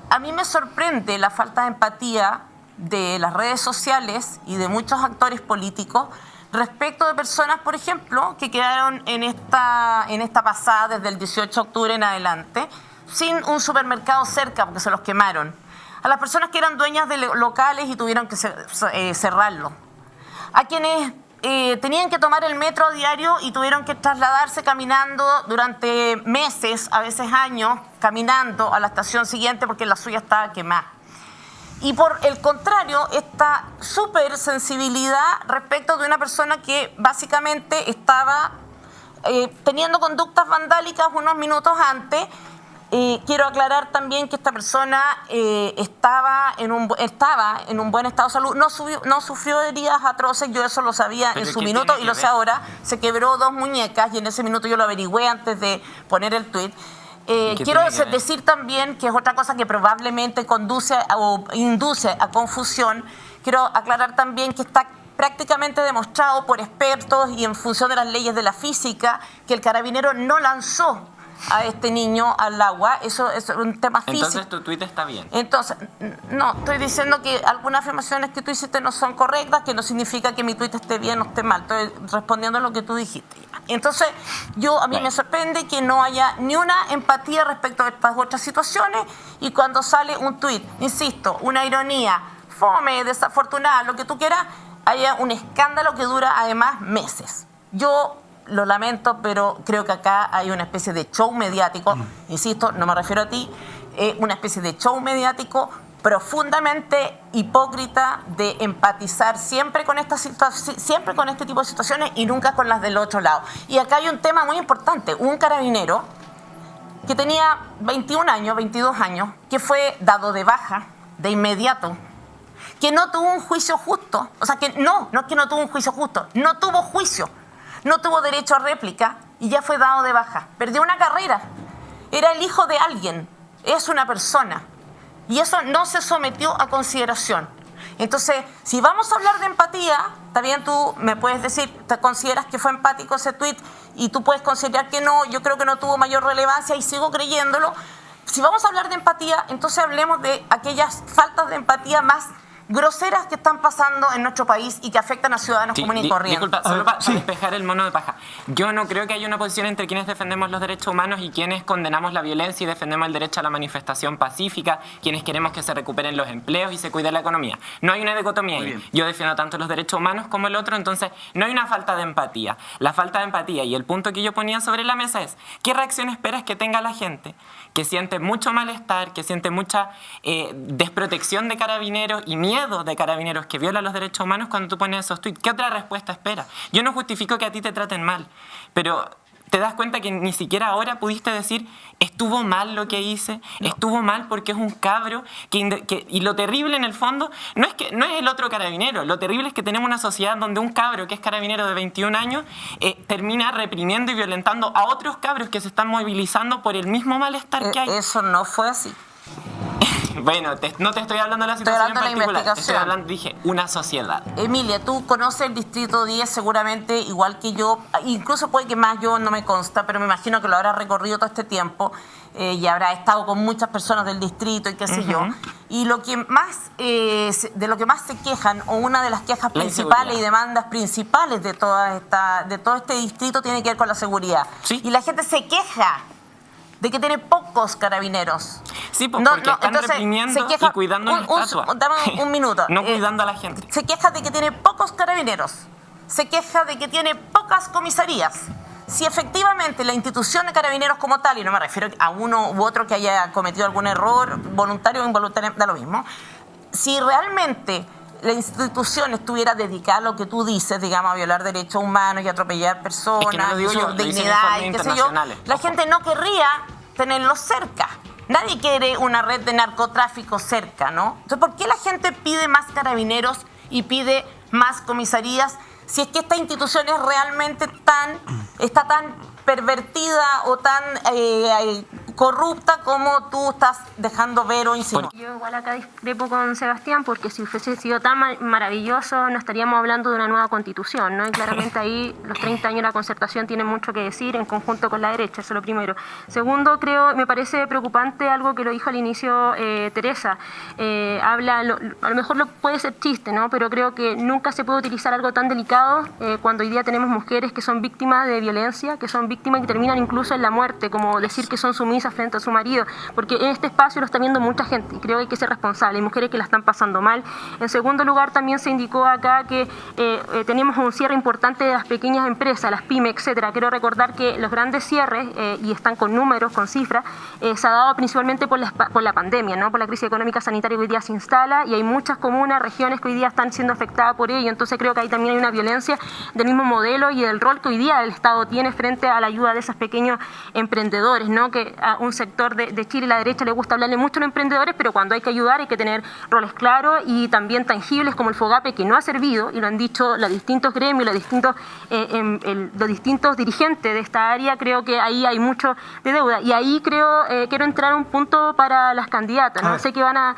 A mí me sorprende la falta de empatía de las redes sociales y de muchos actores políticos respecto de personas, por ejemplo, que quedaron en esta pasada desde el 18 de octubre en adelante sin un supermercado cerca porque se los quemaron. A las personas que eran dueñas de locales y tuvieron que cerrarlo. A quienes tenían que tomar el metro a diario y tuvieron que trasladarse caminando durante meses, a veces años, caminando a la estación siguiente porque la suya estaba quemada. Y por el contrario, esta súper sensibilidad respecto de una persona que básicamente estaba teniendo conductas vandálicas unos minutos antes. Quiero aclarar también que esta persona estaba en un buen estado de salud, no sufrió heridas atroces, yo eso lo sabía en su minuto y lo sé ahora. Se quebró 2 muñecas y en ese minuto yo lo averigüé antes de poner el tuit. Quiero decir también que es otra cosa que probablemente conduce o induce a confusión. Quiero aclarar también que está prácticamente demostrado por expertos y en función de las leyes de la física que el carabinero no lanzó a este niño al agua. Eso es un tema físico. Entonces tu tuit está bien. Entonces, no, estoy diciendo que algunas afirmaciones que tú hiciste no son correctas, que no significa que mi tuit esté bien o esté mal. Estoy respondiendo a lo que tú dijiste. Entonces, a mí me sorprende que no haya ni una empatía respecto a estas otras situaciones, y cuando sale un tuit, insisto, una ironía, fome, desafortunada, lo que tú quieras, haya un escándalo que dura además meses. Yo lo lamento, pero creo que acá hay una especie de show mediático, insisto, no me refiero a ti, una especie de show mediático profundamente hipócrita de empatizar siempre con siempre con este tipo de situaciones y nunca con las del otro lado. Y acá hay un tema muy importante, un carabinero que tenía 21 años, 22 años, que fue dado de baja de inmediato, que no tuvo un juicio justo, o sea, que no es que no tuvo un juicio justo, no tuvo juicio, no tuvo derecho a réplica y ya fue dado de baja. Perdió una carrera, era el hijo de alguien, es una persona, y eso no se sometió a consideración. Entonces, si vamos a hablar de empatía, también tú me puedes decir, ¿te consideras que fue empático ese tuit? Y tú puedes considerar que no, yo creo que no tuvo mayor relevancia y sigo creyéndolo. Si vamos a hablar de empatía, entonces hablemos de aquellas faltas de empatía más groseras que están pasando en nuestro país y que afectan a ciudadanos comunes y corrientes. Disculpa, solo para despejar el mono de paja. Yo no creo que haya una posición entre quienes defendemos los derechos humanos y quienes condenamos la violencia y defendemos el derecho a la manifestación pacífica, quienes queremos que se recuperen los empleos y se cuide la economía. No hay una dicotomía ahí. Yo defiendo tanto los derechos humanos como el otro, entonces no hay una falta de empatía. La falta de empatía y el punto que yo ponía sobre la mesa es, ¿qué reacción esperas que tenga la gente que siente mucho malestar, que siente mucha desprotección de carabineros y miedo de carabineros que violan los derechos humanos cuando tú pones esos tweets? ¿Qué otra respuesta esperas? Yo no justifico que a ti te traten mal, pero te das cuenta que ni siquiera ahora pudiste decir estuvo mal lo que hice, estuvo mal porque es un cabro y lo terrible en el fondo no es el otro carabinero, lo terrible es que tenemos una sociedad donde un cabro que es carabinero de 21 años termina reprimiendo y violentando a otros cabros que se están movilizando por el mismo malestar que hay. Eso no fue así. Bueno, no te estoy hablando de la situación en particular, estoy hablando, dije, una sociedad. Emilia, tú conoces el Distrito 10 seguramente igual que yo, incluso puede que más, yo no me consta, pero me imagino que lo habrás recorrido todo este tiempo y habrá estado con muchas personas del distrito y qué sé yo. Y lo que más, de lo que más se quejan, o una de las quejas principales y demandas principales de todo este distrito tiene que ver con la seguridad. ¿Sí? Y la gente se queja de que tiene pocos carabineros. Sí, porque están reprimiendo y cuidando la estatua. Dame un minuto. No cuidando a la gente. Se queja de que tiene pocos carabineros. Se queja de que tiene pocas comisarías. Si efectivamente la institución de carabineros como tal, y no me refiero a uno u otro que haya cometido algún error, voluntario o involuntario, da lo mismo. Si realmente la institución estuviera dedicada a lo que tú dices, digamos, a violar derechos humanos y atropellar personas, es que no lo digo yo, dignidad y qué sé yo, la gente no querría tenerlos cerca. Nadie quiere una red de narcotráfico cerca, ¿no? Entonces, ¿por qué la gente pide más carabineros y pide más comisarías si es que esta institución es realmente está tan pervertida o tan corrupta como tú estás dejando ver o insinuar? Yo igual acá discrepo con Sebastián, porque si hubiese sido tan maravilloso no estaríamos hablando de una nueva constitución, ¿no? Y claramente ahí los 30 años de la concertación tienen mucho que decir en conjunto con la derecha, eso es lo primero. Segundo, me parece preocupante algo que lo dijo al inicio Teresa. A lo mejor puede ser chiste, ¿no? Pero creo que nunca se puede utilizar algo tan delicado cuando hoy día tenemos mujeres que son víctimas de violencia, que son víctimas que terminan incluso en la muerte, como decir que son sumisas frente a su marido, porque en este espacio lo está viendo mucha gente y creo que hay que ser responsable. Hay mujeres que la están pasando mal. En segundo lugar, también se indicó acá que tenemos un cierre importante de las pequeñas empresas, las pymes, etcétera. Quiero recordar que los grandes cierres, y están con números, con cifras, se ha dado principalmente por la pandemia, ¿no? Por la crisis económica sanitaria que hoy día se instala, y hay muchas comunas, regiones que hoy día están siendo afectadas por ello. Entonces creo que ahí también hay una violencia del mismo modelo y del rol que hoy día el Estado tiene frente a la ayuda de esos pequeños emprendedores, ¿no? Que un sector de Chile, la derecha, le gusta hablarle mucho a los emprendedores, pero cuando hay que ayudar hay que tener roles claros y también tangibles como el FOGAPE, que no ha servido, y lo han dicho los distintos gremios, los distintos dirigentes de esta área. Creo que ahí hay mucho de deuda. Y ahí quiero entrar a un punto para las candidatas. No sé que van a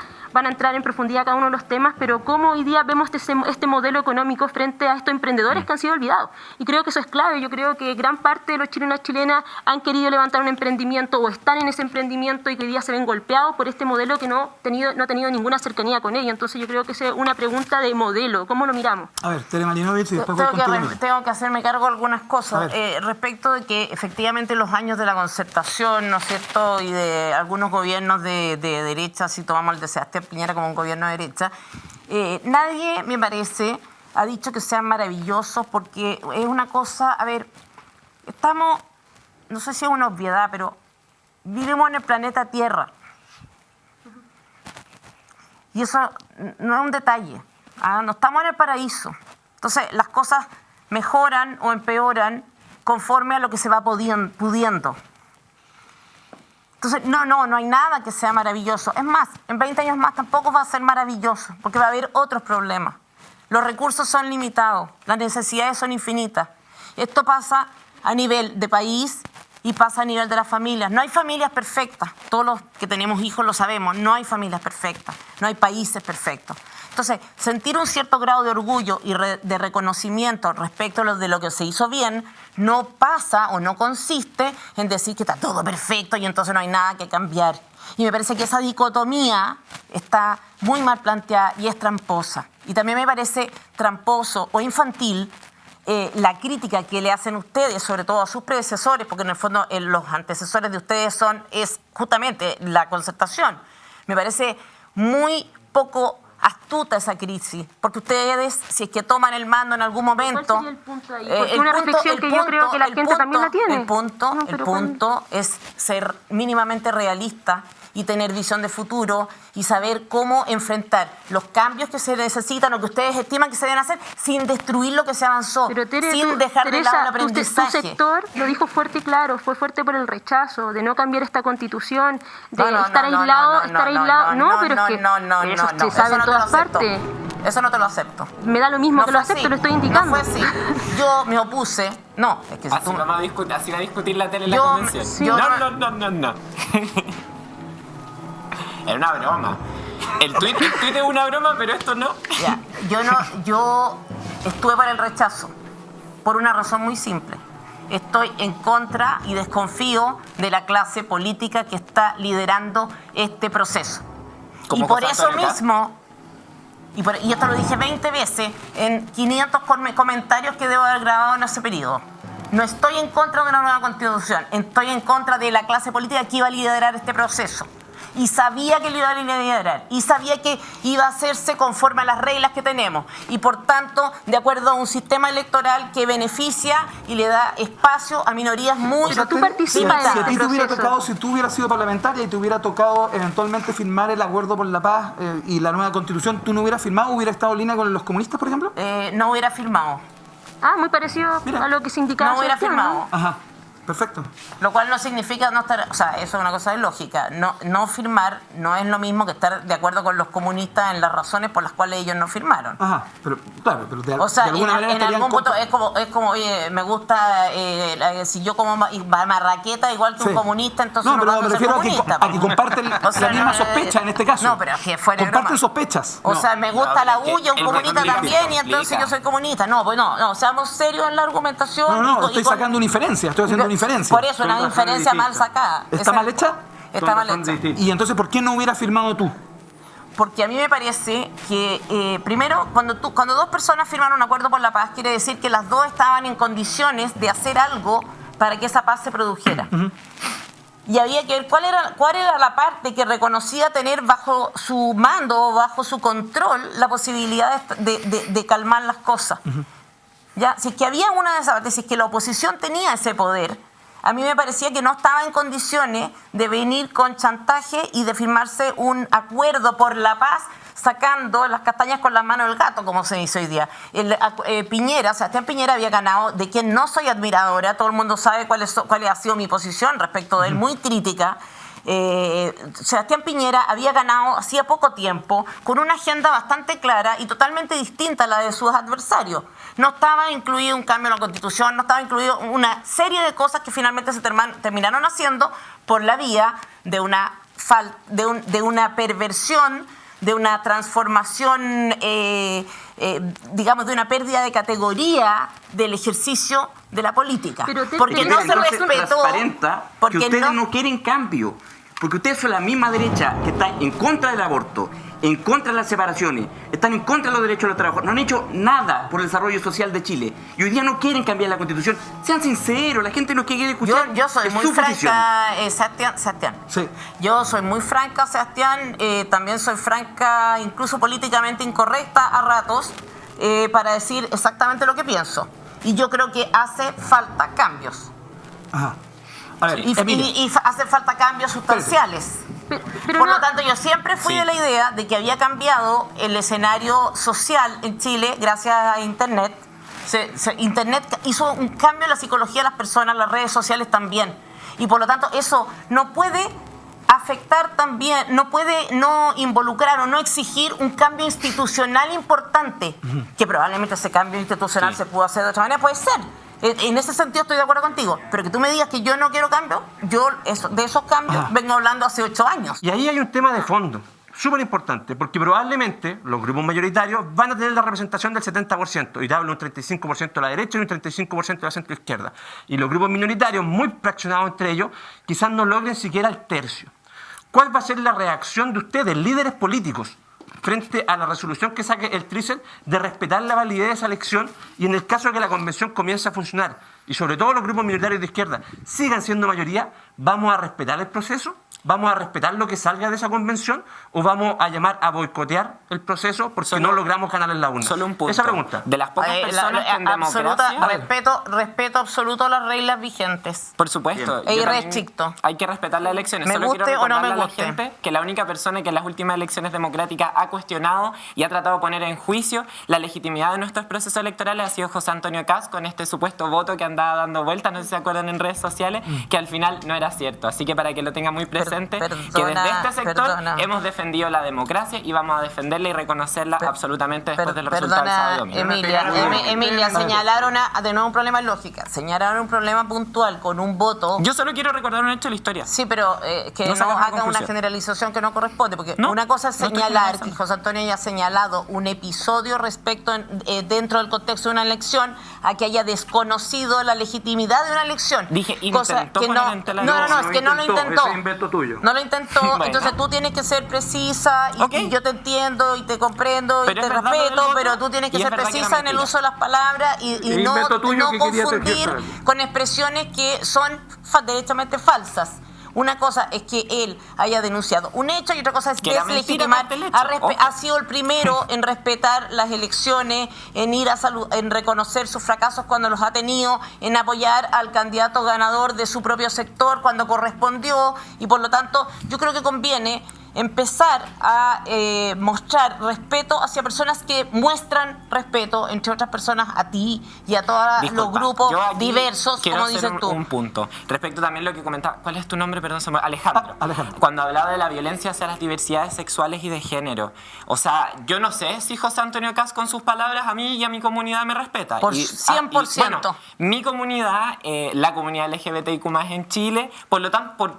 entrar en profundidad cada uno de los temas, pero cómo hoy día vemos este modelo económico frente a estos emprendedores que han sido olvidados. Y creo que eso es clave. Yo creo que gran parte de los chilenos y chilenas han querido levantar un emprendimiento o están en ese emprendimiento y que hoy día se ven golpeados por este modelo que no ha tenido ninguna cercanía con ellos. Entonces yo creo que es una pregunta de modelo. ¿Cómo lo miramos? A ver, Tere Marinovich, y después voy contigo. Tengo que hacerme cargo de algunas cosas respecto de que efectivamente los años de la concertación, ¿no es cierto?, y de algunos gobiernos de derecha, si tomamos el de Sebastián Piñera como un gobierno de derecha, nadie, me parece, ha dicho que sean maravillosos, porque es una cosa, a ver, estamos, no sé si es una obviedad, pero vivimos en el planeta Tierra. Y eso no es un detalle, no estamos en el paraíso. Entonces, las cosas mejoran o empeoran conforme a lo que se va pudiendo. Entonces, no hay nada que sea maravilloso. Es más, en 20 años más tampoco va a ser maravilloso, porque va a haber otros problemas. Los recursos son limitados, las necesidades son infinitas. Esto pasa a nivel de país y pasa a nivel de las familias. No hay familias perfectas. Todos los que tenemos hijos lo sabemos. No hay familias perfectas. No hay países perfectos. Entonces, sentir un cierto grado de orgullo y de reconocimiento respecto de lo que se hizo bien no pasa o no consiste en decir que está todo perfecto y entonces no hay nada que cambiar. Y me parece que esa dicotomía está muy mal planteada y es tramposa. Y también me parece tramposo o infantil la crítica que le hacen ustedes, sobre todo a sus predecesores, porque en el fondo los antecesores de ustedes es justamente la concertación. Me parece muy poco astuta esa crisis, porque ustedes, si es que toman el mando en algún momento... ¿Cuál sería el punto ahí? Porque una reflexión que yo creo que la gente también la tiene. El punto es ser mínimamente realista y tener visión de futuro y saber cómo enfrentar los cambios que se necesitan o que ustedes estiman que se deben hacer sin destruir lo que se avanzó, sin dejar de lado el aprendizaje. Tu sector lo dijo fuerte y claro, fue fuerte por el rechazo, de no cambiar esta constitución, de estar aislado. No, pero es que eso se sabe en todas partes. Eso no te lo acepto. Me da lo mismo que lo acepto, lo estoy indicando. No fue así. Yo me opuse. No, es que así va a discutir la tele en la convención. Sí. No. Era una broma. El tweet es una broma, pero esto no. Yo estuve para el rechazo por una razón muy simple. Estoy en contra y desconfío de la clase política que está liderando este proceso. Y por eso mismo, y esto lo dije 20 veces en 500 comentarios que debo haber grabado en ese periodo. No estoy en contra de una nueva constitución, estoy en contra de la clase política que iba a liderar este proceso. Y sabía que lo iba a liderar, y sabía que iba a hacerse conforme a las reglas que tenemos, y por tanto, de acuerdo a un sistema electoral que beneficia y le da espacio a minorías muy... Pero tú participas en este proceso. Si tú hubieras sido parlamentaria y te hubiera tocado eventualmente firmar el acuerdo por la paz y la nueva constitución, ¿tú no hubieras firmado? ¿Hubiera estado en línea con los comunistas, por ejemplo? No hubiera firmado. Muy parecido a lo que se indicaba. No hubiera firmado. Ajá. Perfecto. Lo cual no significa no estar, o sea, eso es una cosa de lógica. No firmar no es lo mismo que estar de acuerdo con los comunistas en las razones por las cuales ellos no firmaron. Ajá, pero claro, pero de alguna manera en algún punto es como oye, me gusta si yo como marraqueta igual que un comunista, entonces no pero me refiero a que comparten la misma sospecha en este caso. No, pero que fuera comparten sospechas. O sea, me gusta la bulla, un comunista también, y entonces yo soy comunista. No, pues no, seamos serios en la argumentación. No, estoy sacando una inferencia, estoy haciendo una inferencia. Por eso, una inferencia mal sacada. ¿Está mal hecha? Está mal hecha. ¿Y entonces por qué no hubieras firmado tú? Porque a mí me parece que, primero, cuando dos personas firman un acuerdo por la paz, quiere decir que las dos estaban en condiciones de hacer algo para que esa paz se produjera. Y había que ver cuál era la parte que reconocía tener bajo su mando o bajo su control la posibilidad de calmar las cosas. ¿Ya? Si es que había una de esas partes, si es que la oposición tenía ese poder, a mí me parecía que no estaba en condiciones de venir con chantaje y de firmarse un acuerdo por la paz sacando las castañas con las manos del gato, como se dice hoy día. Sebastián Piñera había ganado, de quien no soy admiradora, todo el mundo sabe cuál ha sido mi posición respecto de él, muy crítica. Sebastián Piñera había ganado hacía poco tiempo con una agenda bastante clara y totalmente distinta a la de sus adversarios. No estaba incluido un cambio en la Constitución, no estaba incluido una serie de cosas que finalmente se terminaron haciendo por la vía de una perversión, de una transformación, digamos, de una pérdida de categoría del ejercicio de la política. Porque no se respetó. Porque ustedes no quieren cambio. Porque ustedes son la misma derecha que está en contra del aborto, en contra de las separaciones, están en contra de los derechos de los trabajadores. No han hecho nada por el desarrollo social de Chile. Y hoy día no quieren cambiar la Constitución. Sean sinceros, la gente no quiere escuchar. Yo soy muy franca, Sebastián. Sí. Yo soy muy franca, Sebastián. También soy franca, incluso políticamente incorrecta a ratos, para decir exactamente lo que pienso. Y yo creo que hace falta cambios. Ajá. A ver, y hace falta cambios sustanciales. Por lo tanto, yo siempre fui de la idea de que había cambiado el escenario social en Chile gracias a Internet. Internet hizo un cambio en la psicología de las personas, las redes sociales también. Y por lo tanto, eso no puede afectar también, no puede no involucrar o no exigir un cambio institucional importante, que probablemente ese cambio institucional se pudo hacer de otra manera, puede ser. En ese sentido estoy de acuerdo contigo, pero que tú me digas que yo no quiero cambio, de esos cambios vengo hablando hace 8 años. Y ahí hay un tema de fondo, súper importante, porque probablemente los grupos mayoritarios van a tener la representación del 70%, y te hablo un 35% de la derecha y un 35% de la centro-izquierda. Y los grupos minoritarios, muy fraccionados entre ellos, quizás no logren siquiera el tercio. ¿Cuál va a ser la reacción de ustedes, líderes políticos, frente a la resolución que saque el Trícer de respetar la validez de esa elección y en el caso de que la convención comience a funcionar y sobre todo los grupos minoritarios de izquierda sigan siendo mayoría, vamos a respetar el proceso? ¿Vamos a respetar lo que salga de esa convención o vamos a llamar a boicotear el proceso porque no logramos ganar en la urna? Solo un punto. Esa pregunta. De las pocas personas que en democracia... Respeto absoluto a las reglas vigentes. Por supuesto. E irrestricto. Hay que respetar las elecciones. Me Solo guste quiero o no me recordarle a la guste. gente que la única persona que en las últimas elecciones democráticas ha cuestionado y ha tratado de poner en juicio la legitimidad de nuestros procesos electorales ha sido José Antonio Kast con este supuesto voto que andaba dando vueltas, no sé si se acuerdan en redes sociales, que al final no era cierto. Así que para que lo tengan muy presente, que desde este sector hemos defendido la democracia y vamos a defenderla y reconocerla absolutamente después del resultado del sábado y domingo. Emilia, señalaron de nuevo un problema de lógica, señalaron un problema puntual con un voto. Yo solo quiero recordar un hecho de la historia. Sí, pero que no haga una generalización que no corresponde, porque una cosa es señalar que José Antonio haya señalado un episodio respecto dentro del contexto de una elección a que haya desconocido la legitimidad de una elección. Dije, intentó poner en tela de juicio. Es que no lo intentó. Ese invento tuyo. No lo intentó, bueno. Entonces tú tienes que ser precisa y yo te entiendo y te comprendo y te respeto, pero tú tienes que ser precisa en el uso de las palabras y no confundir con expresiones que son derechamente falsas. Una cosa es que él haya denunciado un hecho y otra cosa es deslegitimar. Ha sido el primero en respetar las elecciones, en ir en reconocer sus fracasos cuando los ha tenido, en apoyar al candidato ganador de su propio sector cuando correspondió y por lo tanto yo creo que conviene empezar a mostrar respeto hacia personas que muestran respeto, entre otras personas a ti y a todos los grupos diversos, como dices tú. Un punto. Respecto también a lo que comentaba, ¿cuál es tu nombre? Perdón, Alejandro. Cuando hablaba de la violencia hacia las diversidades sexuales y de género. O sea, yo no sé si José Antonio Kast con sus palabras a mí y a mi comunidad me respeta. Por 100%. Bueno, mi comunidad, la comunidad LGBTIQ+ en Chile, por lo tanto,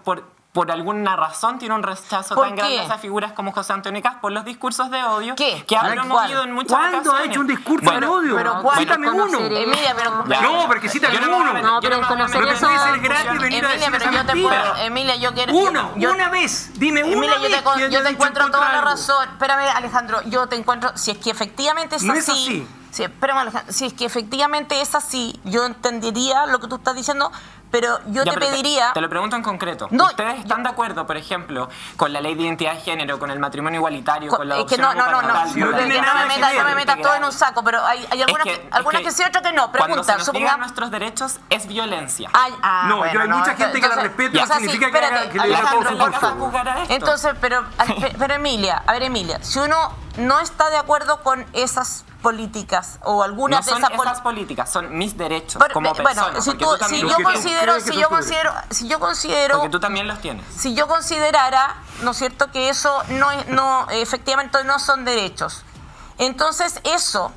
por alguna razón tiene un rechazo tan grande a esas figuras como José Antonio Kast por los discursos de odio que ha promovido en muchas ocasiones. ¿Cuándo ha hecho un discurso de odio? Pero cítame uno. Emilia, no, porque cítame uno. No, pero conocer eso... Emilia, yo quiero... Una vez. Dime una Emilia, vez. yo te encuentro toda la razón. Espérame, Alejandro, yo te encuentro... Si es que efectivamente es así... Sí, espérame, Alejandro, si es que efectivamente es así, yo entendería lo que tú estás diciendo, Pero yo te pediría... Te lo pregunto en concreto. No, ¿Ustedes están de acuerdo, por ejemplo, con la ley de identidad de género, con el matrimonio igualitario, con la adopción homoparental? No me metas todo en un saco, pero hay algunas que sí, otras que no. Cuando Pregunta, se nos digan nuestros derechos, es violencia. Yo hay mucha gente que la respeta, no significa que le diga todo su cuerpo. Entonces, pero Emilia, si uno no está de acuerdo con esas políticas o algunas de esas políticas, son mis derechos como persona. Bueno, si yo considero, porque tú también los tienes. Si yo considerara, ¿no es cierto?, que eso efectivamente no son derechos, entonces eso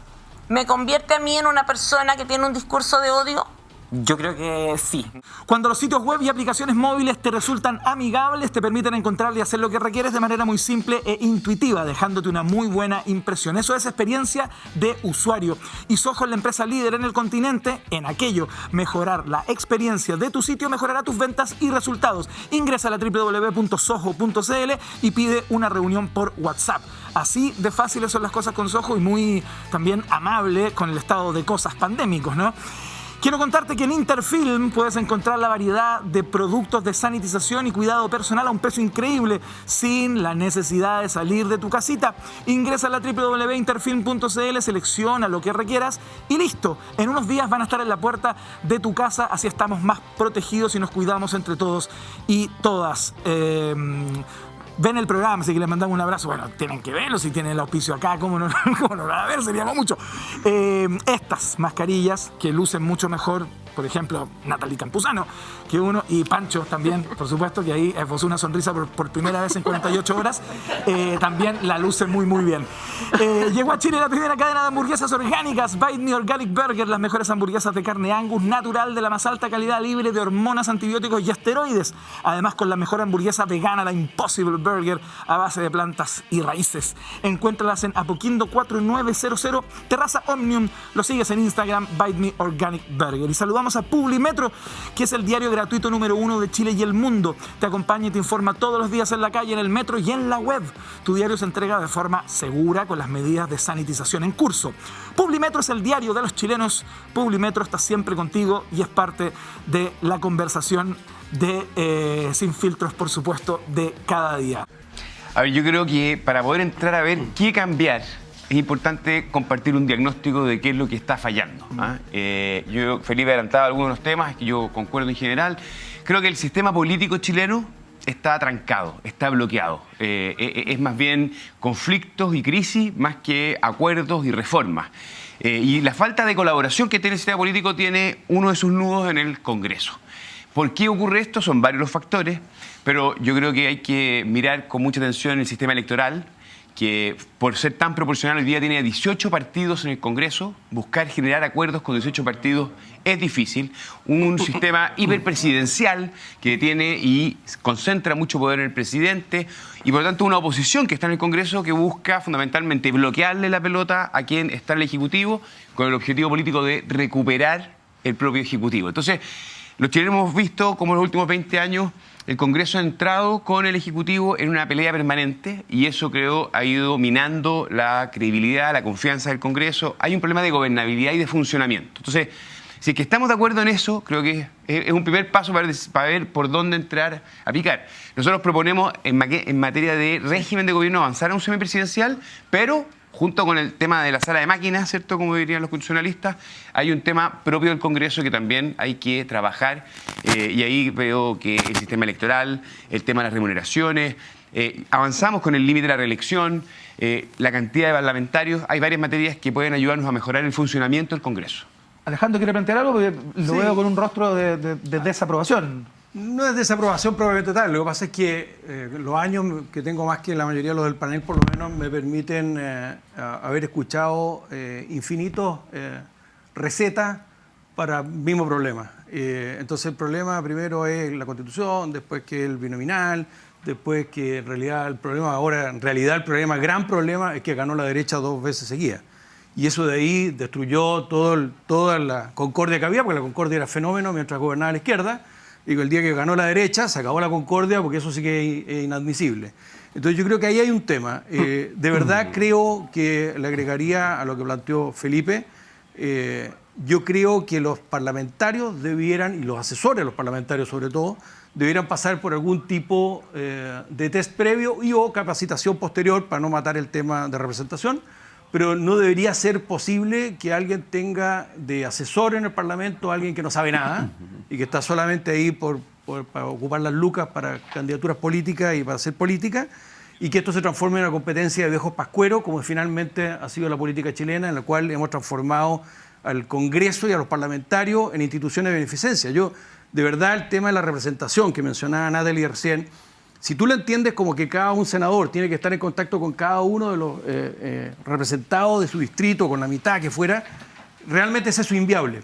me convierte a mí en una persona que tiene un discurso de odio. Yo creo que sí. Cuando los sitios web y aplicaciones móviles te resultan amigables, te permiten encontrar y hacer lo que requieres de manera muy simple e intuitiva, dejándote una muy buena impresión. Eso es experiencia de usuario. Y Soho es la empresa líder en el continente en aquello. Mejorar la experiencia de tu sitio mejorará tus ventas y resultados. Ingresa a la www.soho.cl y pide una reunión por WhatsApp. Así de fáciles son las cosas con Soho y muy también amable con el estado de cosas pandémicos, ¿no? Quiero contarte que en Interfilm puedes encontrar la variedad de productos de sanitización y cuidado personal a un precio increíble, sin la necesidad de salir de tu casita. Ingresa a la www.interfilm.cl, selecciona lo que requieras y listo. En unos días van a estar en la puerta de tu casa, así estamos más protegidos y nos cuidamos entre todos y todas. Ven el programa, así que les mandamos un abrazo. Bueno, tienen que verlo, si tienen el auspicio acá, ¿cómo no lo van a ver? Sería mucho. Estas mascarillas que lucen mucho mejor, por ejemplo, Natalie Campuzano, que uno, y Pancho también, por supuesto, que ahí esbozó una sonrisa por primera vez en 48 horas, también la luce muy, muy bien. Llegó a Chile la primera cadena de hamburguesas orgánicas, Bite Me Organic Burger, las mejores hamburguesas de carne Angus natural de la más alta calidad, libre de hormonas, antibióticos y esteroides. Además, con la mejor hamburguesa vegana, la Impossible Burger, a base de plantas y raíces. Encuéntralas en Apoquindo 4900, Terraza Omnium. Lo sigues en Instagram, Bite Me Organic Burger. Y saludamos a Publimetro, que es el diario gratuito número 1 de Chile y el mundo. Te acompaña y te informa todos los días en la calle, en el metro y en la web. Tu diario se entrega de forma segura con las medidas de sanitización en curso. Publimetro es el diario de los chilenos. Publimetro está siempre contigo y es parte de la conversación de Sin Filtros, por supuesto, de cada día. A ver, yo creo que para poder entrar a ver qué cambiar, es importante compartir un diagnóstico de qué es lo que está fallando. Felipe adelantaba algunos de los temas que yo concuerdo en general. Creo que el sistema político chileno está atrancado, está bloqueado. Es más bien conflictos y crisis más que acuerdos y reformas. Y la falta de colaboración que tiene el sistema político tiene uno de sus nudos en el Congreso. ¿Por qué ocurre esto? Son varios los factores, pero yo creo que hay que mirar con mucha atención el sistema electoral, que por ser tan proporcional hoy día tiene 18 partidos en el Congreso. Buscar generar acuerdos con 18 partidos es difícil. Un sistema hiperpresidencial que tiene y concentra mucho poder en el presidente y por lo tanto una oposición que está en el Congreso que busca fundamentalmente bloquearle la pelota a quien está en el Ejecutivo con el objetivo político de recuperar el propio Ejecutivo. Entonces, los chilenos hemos visto como en los últimos 20 años el Congreso ha entrado con el Ejecutivo en una pelea permanente y eso, creo, ha ido minando la credibilidad, la confianza del Congreso. Hay un problema de gobernabilidad y de funcionamiento. Entonces, si es que estamos de acuerdo en eso, creo que es un primer paso para ver por dónde entrar a picar. Nosotros proponemos en materia de régimen de gobierno avanzar a un semipresidencial, pero junto con el tema de la sala de máquinas, ¿cierto?, como dirían los constitucionalistas, hay un tema propio del Congreso que también hay que trabajar. Y ahí veo que el sistema electoral, el tema de las remuneraciones, avanzamos con el límite de la reelección, la cantidad de parlamentarios. Hay varias materias que pueden ayudarnos a mejorar el funcionamiento del Congreso. Alejandro quiere plantear algo porque lo veo con un rostro de desaprobación. No es desaprobación probablemente tal. Lo que pasa es que los años que tengo más que la mayoría de los del panel, por lo menos, me permiten haber escuchado infinitos recetas para el mismo problema. Entonces el problema primero es la Constitución, después que el binominal, después que en realidad el problema ahora, el gran problema es que ganó la derecha 2 veces seguidas. Y eso de ahí destruyó toda la concordia que había, porque la concordia era fenómeno mientras gobernaba la izquierda. Y el día que ganó la derecha se acabó la concordia, porque eso sí que es inadmisible. Entonces yo creo que ahí hay un tema. De verdad creo que le agregaría a lo que planteó Felipe, yo creo que los parlamentarios debieran, y los asesores de los parlamentarios sobre todo, debieran pasar por algún tipo de test previo y o capacitación posterior para no matar el tema de representación, pero no debería ser posible que alguien tenga de asesor en el Parlamento a alguien que no sabe nada y que está solamente ahí para ocupar las lucas para candidaturas políticas y para hacer política, y que esto se transforme en una competencia de viejos pascueros, como finalmente ha sido la política chilena, en la cual hemos transformado al Congreso y a los parlamentarios en instituciones de beneficencia. De verdad, el tema de la representación que mencionaba Natalie recién, si tú lo entiendes como que cada un senador tiene que estar en contacto con cada uno de los representados de su distrito, con la mitad que fuera, realmente es eso inviable.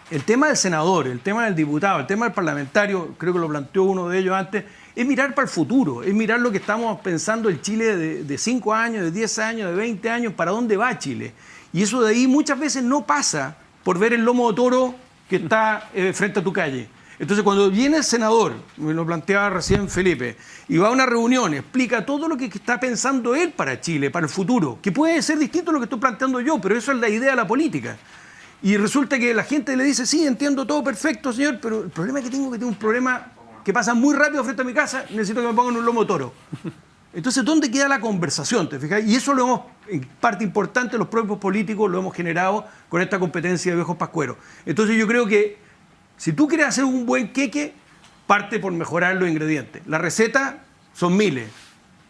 El tema del senador, el tema del diputado, el tema del parlamentario, creo que lo planteó uno de ellos antes, es mirar para el futuro, es mirar lo que estamos pensando el Chile de 5 años, de 10 años, de 20 años, para dónde va Chile. Y eso de ahí muchas veces no pasa por ver el lomo de toro que está frente a tu calle. Entonces, cuando viene el senador, me lo planteaba recién Felipe, y va a una reunión, explica todo lo que está pensando él para Chile, para el futuro, que puede ser distinto a lo que estoy planteando yo, pero eso es la idea de la política. Y resulta que la gente le dice, sí, entiendo todo perfecto, señor, pero el problema que tengo un problema que pasa muy rápido frente a mi casa, necesito que me pongan un lomo de toro. Entonces, ¿dónde queda la conversación? ¿Te fijas? Y eso lo hemos, en parte importante, los propios políticos lo hemos generado con esta competencia de viejos pascueros. Entonces, yo creo que si tú quieres hacer un buen queque, parte por mejorar los ingredientes. La receta son miles,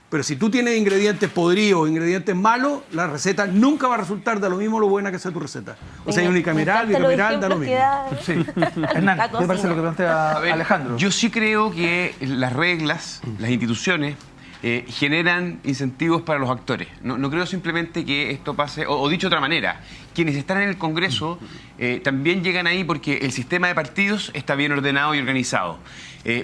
pero si tú tienes ingredientes podridos, ingredientes malos, la receta nunca va a resultar de lo mismo lo buena que sea tu receta. O sea, unicameral, bicameral, da lo mismo. Sí. Hernán, ¿qué te parece lo que plantea Alejandro? Yo sí creo que las reglas, las instituciones, generan incentivos para los actores. No creo simplemente que esto pase, o dicho de otra manera, quienes están en el Congreso también llegan ahí porque el sistema de partidos está bien ordenado y organizado.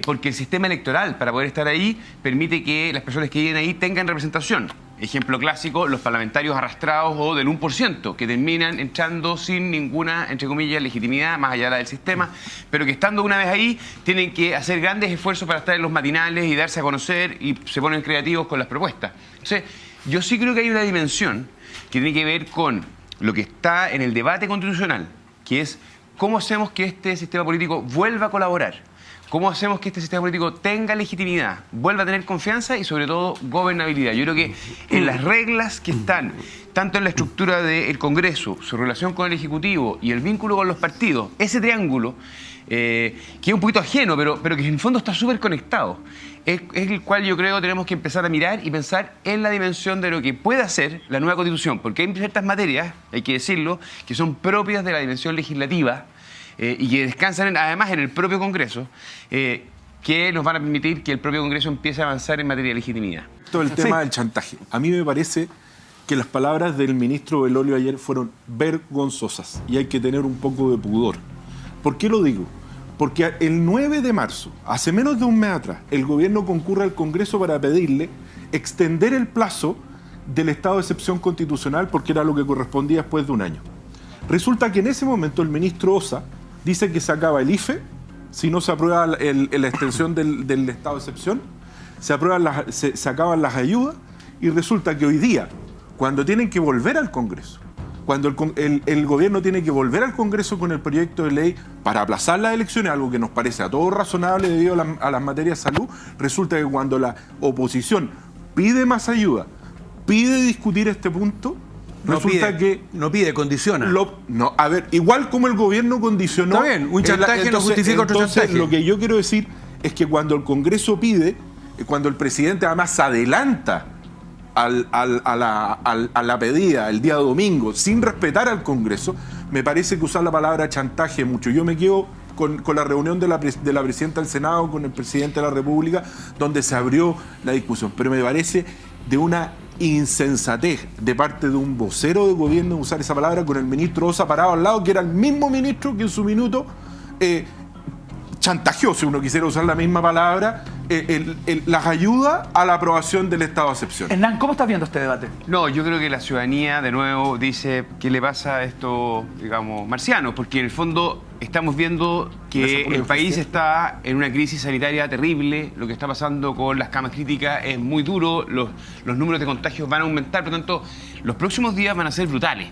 Porque el sistema electoral, para poder estar ahí, permite que las personas que lleguen ahí tengan representación. Ejemplo clásico, los parlamentarios arrastrados o del 1%, que terminan entrando sin ninguna, entre comillas, legitimidad, más allá del sistema, pero que estando una vez ahí, tienen que hacer grandes esfuerzos para estar en los matinales y darse a conocer y se ponen creativos con las propuestas. Entonces, yo sí creo que hay una dimensión que tiene que ver con lo que está en el debate constitucional, que es cómo hacemos que este sistema político vuelva a colaborar. ¿Cómo hacemos que este sistema político tenga legitimidad, vuelva a tener confianza y sobre todo gobernabilidad? Yo creo que en las reglas que están, tanto en la estructura del Congreso, su relación con el Ejecutivo y el vínculo con los partidos, ese triángulo, que es un poquito ajeno, pero que en el fondo está súper conectado, es el cual yo creo tenemos que empezar a mirar y pensar en la dimensión de lo que puede hacer la nueva Constitución, porque hay ciertas materias, hay que decirlo, que son propias de la dimensión legislativa, y que descansan además en el propio Congreso, que nos van a permitir que el propio Congreso empiece a avanzar en materia de legitimidad. Todo el tema del chantaje. A mí me parece que las palabras del ministro Belolio ayer fueron vergonzosas y hay que tener un poco de pudor. ¿Por qué lo digo? Porque el 9 de marzo, hace menos de un mes atrás, el gobierno concurre al Congreso para pedirle extender el plazo del estado de excepción constitucional porque era lo que correspondía después de un año. Resulta que en ese momento el ministro Osa dice que se acaba el IFE, si no se aprueba la extensión del estado de excepción, se acaban las ayudas y resulta que hoy día, cuando tienen que volver al Congreso, cuando el gobierno tiene que volver al Congreso con el proyecto de ley para aplazar las elecciones, algo que nos parece a todos razonable debido a las materias de salud, resulta que cuando la oposición pide más ayuda, pide discutir este punto, no pide, condiciona. A ver, igual como el gobierno condicionó... Está bien, un chantaje no justifica otro chantaje. Lo que yo quiero decir es que cuando el Congreso pide, cuando el presidente además se adelanta a la pedida el día domingo sin respetar al Congreso, me parece que usar la palabra chantaje mucho. Yo me quedo con la reunión de la presidenta del Senado con el presidente de la República, donde se abrió la discusión. Pero me parece de una insensatez de parte de un vocero de gobierno usar esa palabra con el ministro Osa parado al lado, que era el mismo ministro que en su minuto chantajeó, si uno quisiera usar la misma palabra, las ayudas a la aprobación del estado de excepción. Hernán, ¿cómo estás viendo este debate? No, yo creo que la ciudadanía de nuevo dice qué le pasa a estos, digamos, marcianos, porque en el fondo estamos viendo que el país está en una crisis sanitaria terrible, lo que está pasando con las camas críticas es muy duro, los números de contagios van a aumentar, por lo tanto, los próximos días van a ser brutales.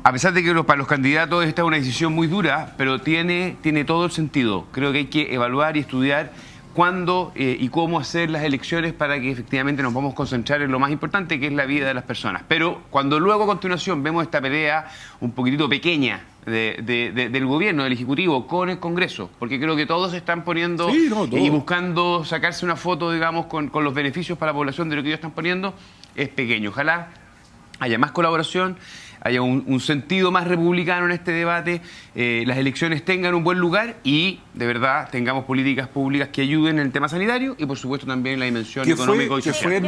A pesar de que para los candidatos esta es una decisión muy dura, pero tiene todo el sentido. Creo que hay que evaluar y estudiar cuándo y cómo hacer las elecciones para que efectivamente nos vamos a concentrar en lo más importante, que es la vida de las personas. Pero cuando luego a continuación vemos esta pelea un poquitito pequeña del gobierno, del Ejecutivo, con el Congreso, porque creo que todos están poniendo y buscando sacarse una foto, digamos, con los beneficios para la población de lo que ellos están poniendo, es pequeño. Ojalá haya más colaboración, haya un sentido más republicano en este debate, las elecciones tengan un buen lugar y, de verdad, tengamos políticas públicas que ayuden en el tema sanitario y, por supuesto, también en la dimensión económica y social.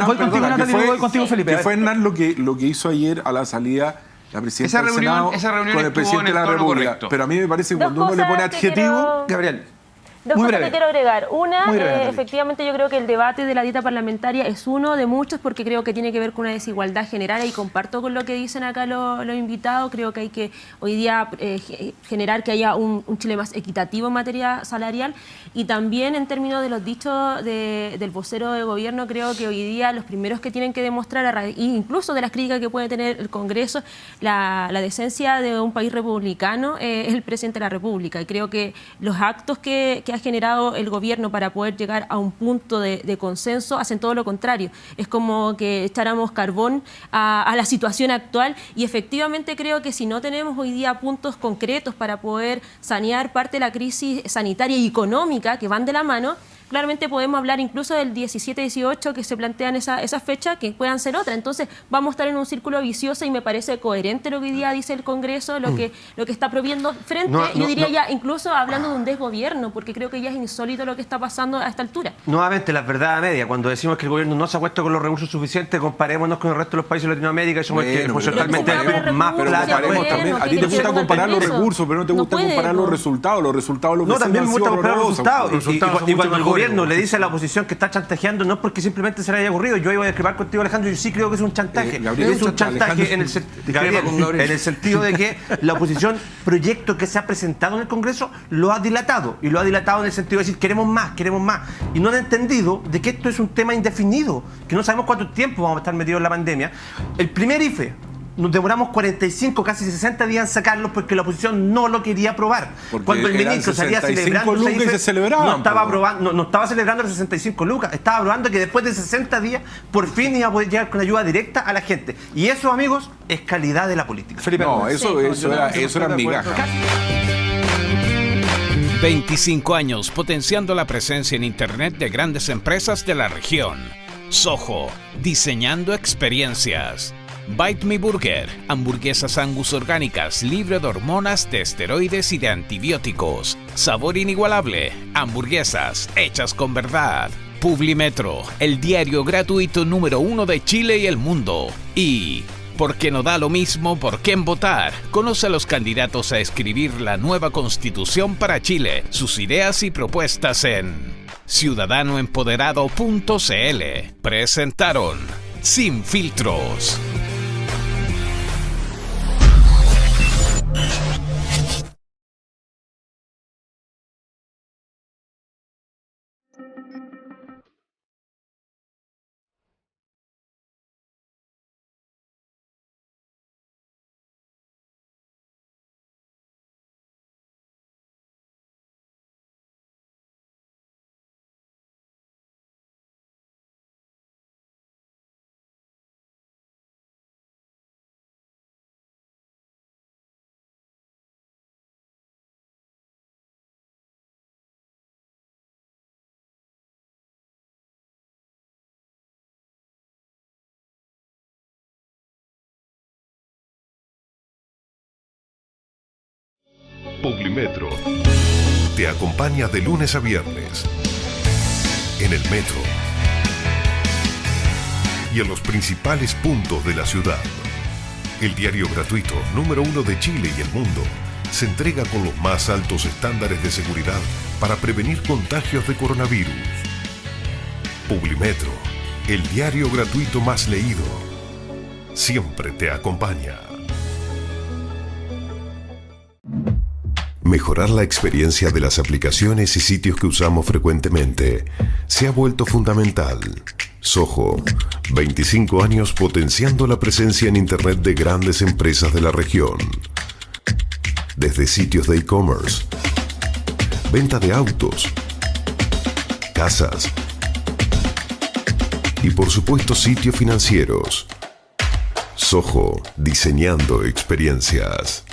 ¿Qué fue, Hernán, lo que hizo ayer a la salida la presidenta del Senado con el presidente de la República? Correcto. Pero a mí me parece que cuando uno le pone adjetivo... Gabriel. Dos cosas que quiero agregar. Una, efectivamente yo creo que el debate de la dieta parlamentaria es uno de muchos porque creo que tiene que ver con una desigualdad general y comparto con lo que dicen acá los invitados. Creo que hay que hoy día generar que haya un Chile más equitativo en materia salarial y también en términos de los dichos del vocero de gobierno, creo que hoy día los primeros que tienen que demostrar, incluso de las críticas que puede tener el Congreso, la decencia de un país republicano es el presidente de la República y creo que los actos que ha generado el gobierno para poder llegar a un punto de consenso hacen todo lo contrario. Es como que echáramos carbón a la situación actual y efectivamente creo que si no tenemos hoy día puntos concretos para poder sanear parte de la crisis sanitaria y económica que van de la mano, claramente podemos hablar incluso del 17-18 que se plantean esa fecha, que puedan ser otra. Entonces vamos a estar en un círculo vicioso y me parece coherente lo que hoy día dice el Congreso, lo que está prohibiendo frente, yo diría ya incluso hablando de un desgobierno, porque creo que ya es insólito lo que está pasando a esta altura. Nuevamente, la verdad a media, cuando decimos que el gobierno no se ha puesto con los recursos suficientes, comparémonos con el resto de los países de Latinoamérica y somos totalmente más plata. A ti te gusta comparar los recursos, pero no te gusta comparar los resultados. Los resultados los también me gusta comparar los resultados. Y cuando el gobierno le dice a la oposición que está chantajeando, no es porque simplemente se le haya ocurrido. Yo iba a discrepar contigo, Alejandro, yo sí creo que es un chantaje. Es un chantaje en el sentido de que la oposición, proyecto que se ha presentado en el Congreso, lo ha dilatado. Y lo ha dilatado en el sentido de decir, queremos más. Y no han entendido de que esto es un tema indefinido, que no sabemos cuánto tiempo vamos a estar metidos en la pandemia. El primer IFE, nos demoramos 45, casi 60 días en sacarlo porque la oposición no lo quería aprobar. Porque cuando el ministro salía celebrando lucas y se celebraba, no estaba celebrando los 65 lucas, estaba aprobando que después de 60 días por fin iba a poder llegar con ayuda directa a la gente. Y eso, amigos, es calidad de la política. Felipe, eso era migaja. 25 años potenciando la presencia en Internet de grandes empresas de la región. Soho, diseñando experiencias. Bite Me Burger, hamburguesas Angus orgánicas, libre de hormonas, de esteroides y de antibióticos. Sabor inigualable, hamburguesas hechas con verdad. Publimetro, el diario gratuito número 1 de Chile y el mundo. Y, porque no da lo mismo por quién votar, conoce a los candidatos a escribir la nueva Constitución para Chile, sus ideas y propuestas en ciudadanoempoderado.cl. Presentaron Sin Filtros. Publimetro te acompaña de lunes a viernes en el metro y en los principales puntos de la ciudad. El diario gratuito número 1 de Chile y el mundo se entrega con los más altos estándares de seguridad para prevenir contagios de coronavirus. Publimetro, el diario gratuito más leído, siempre te acompaña. Mejorar la experiencia de las aplicaciones y sitios que usamos frecuentemente se ha vuelto fundamental. Soho, 25 años potenciando la presencia en Internet de grandes empresas de la región. Desde sitios de e-commerce, venta de autos, casas y por supuesto sitios financieros. Soho, diseñando experiencias.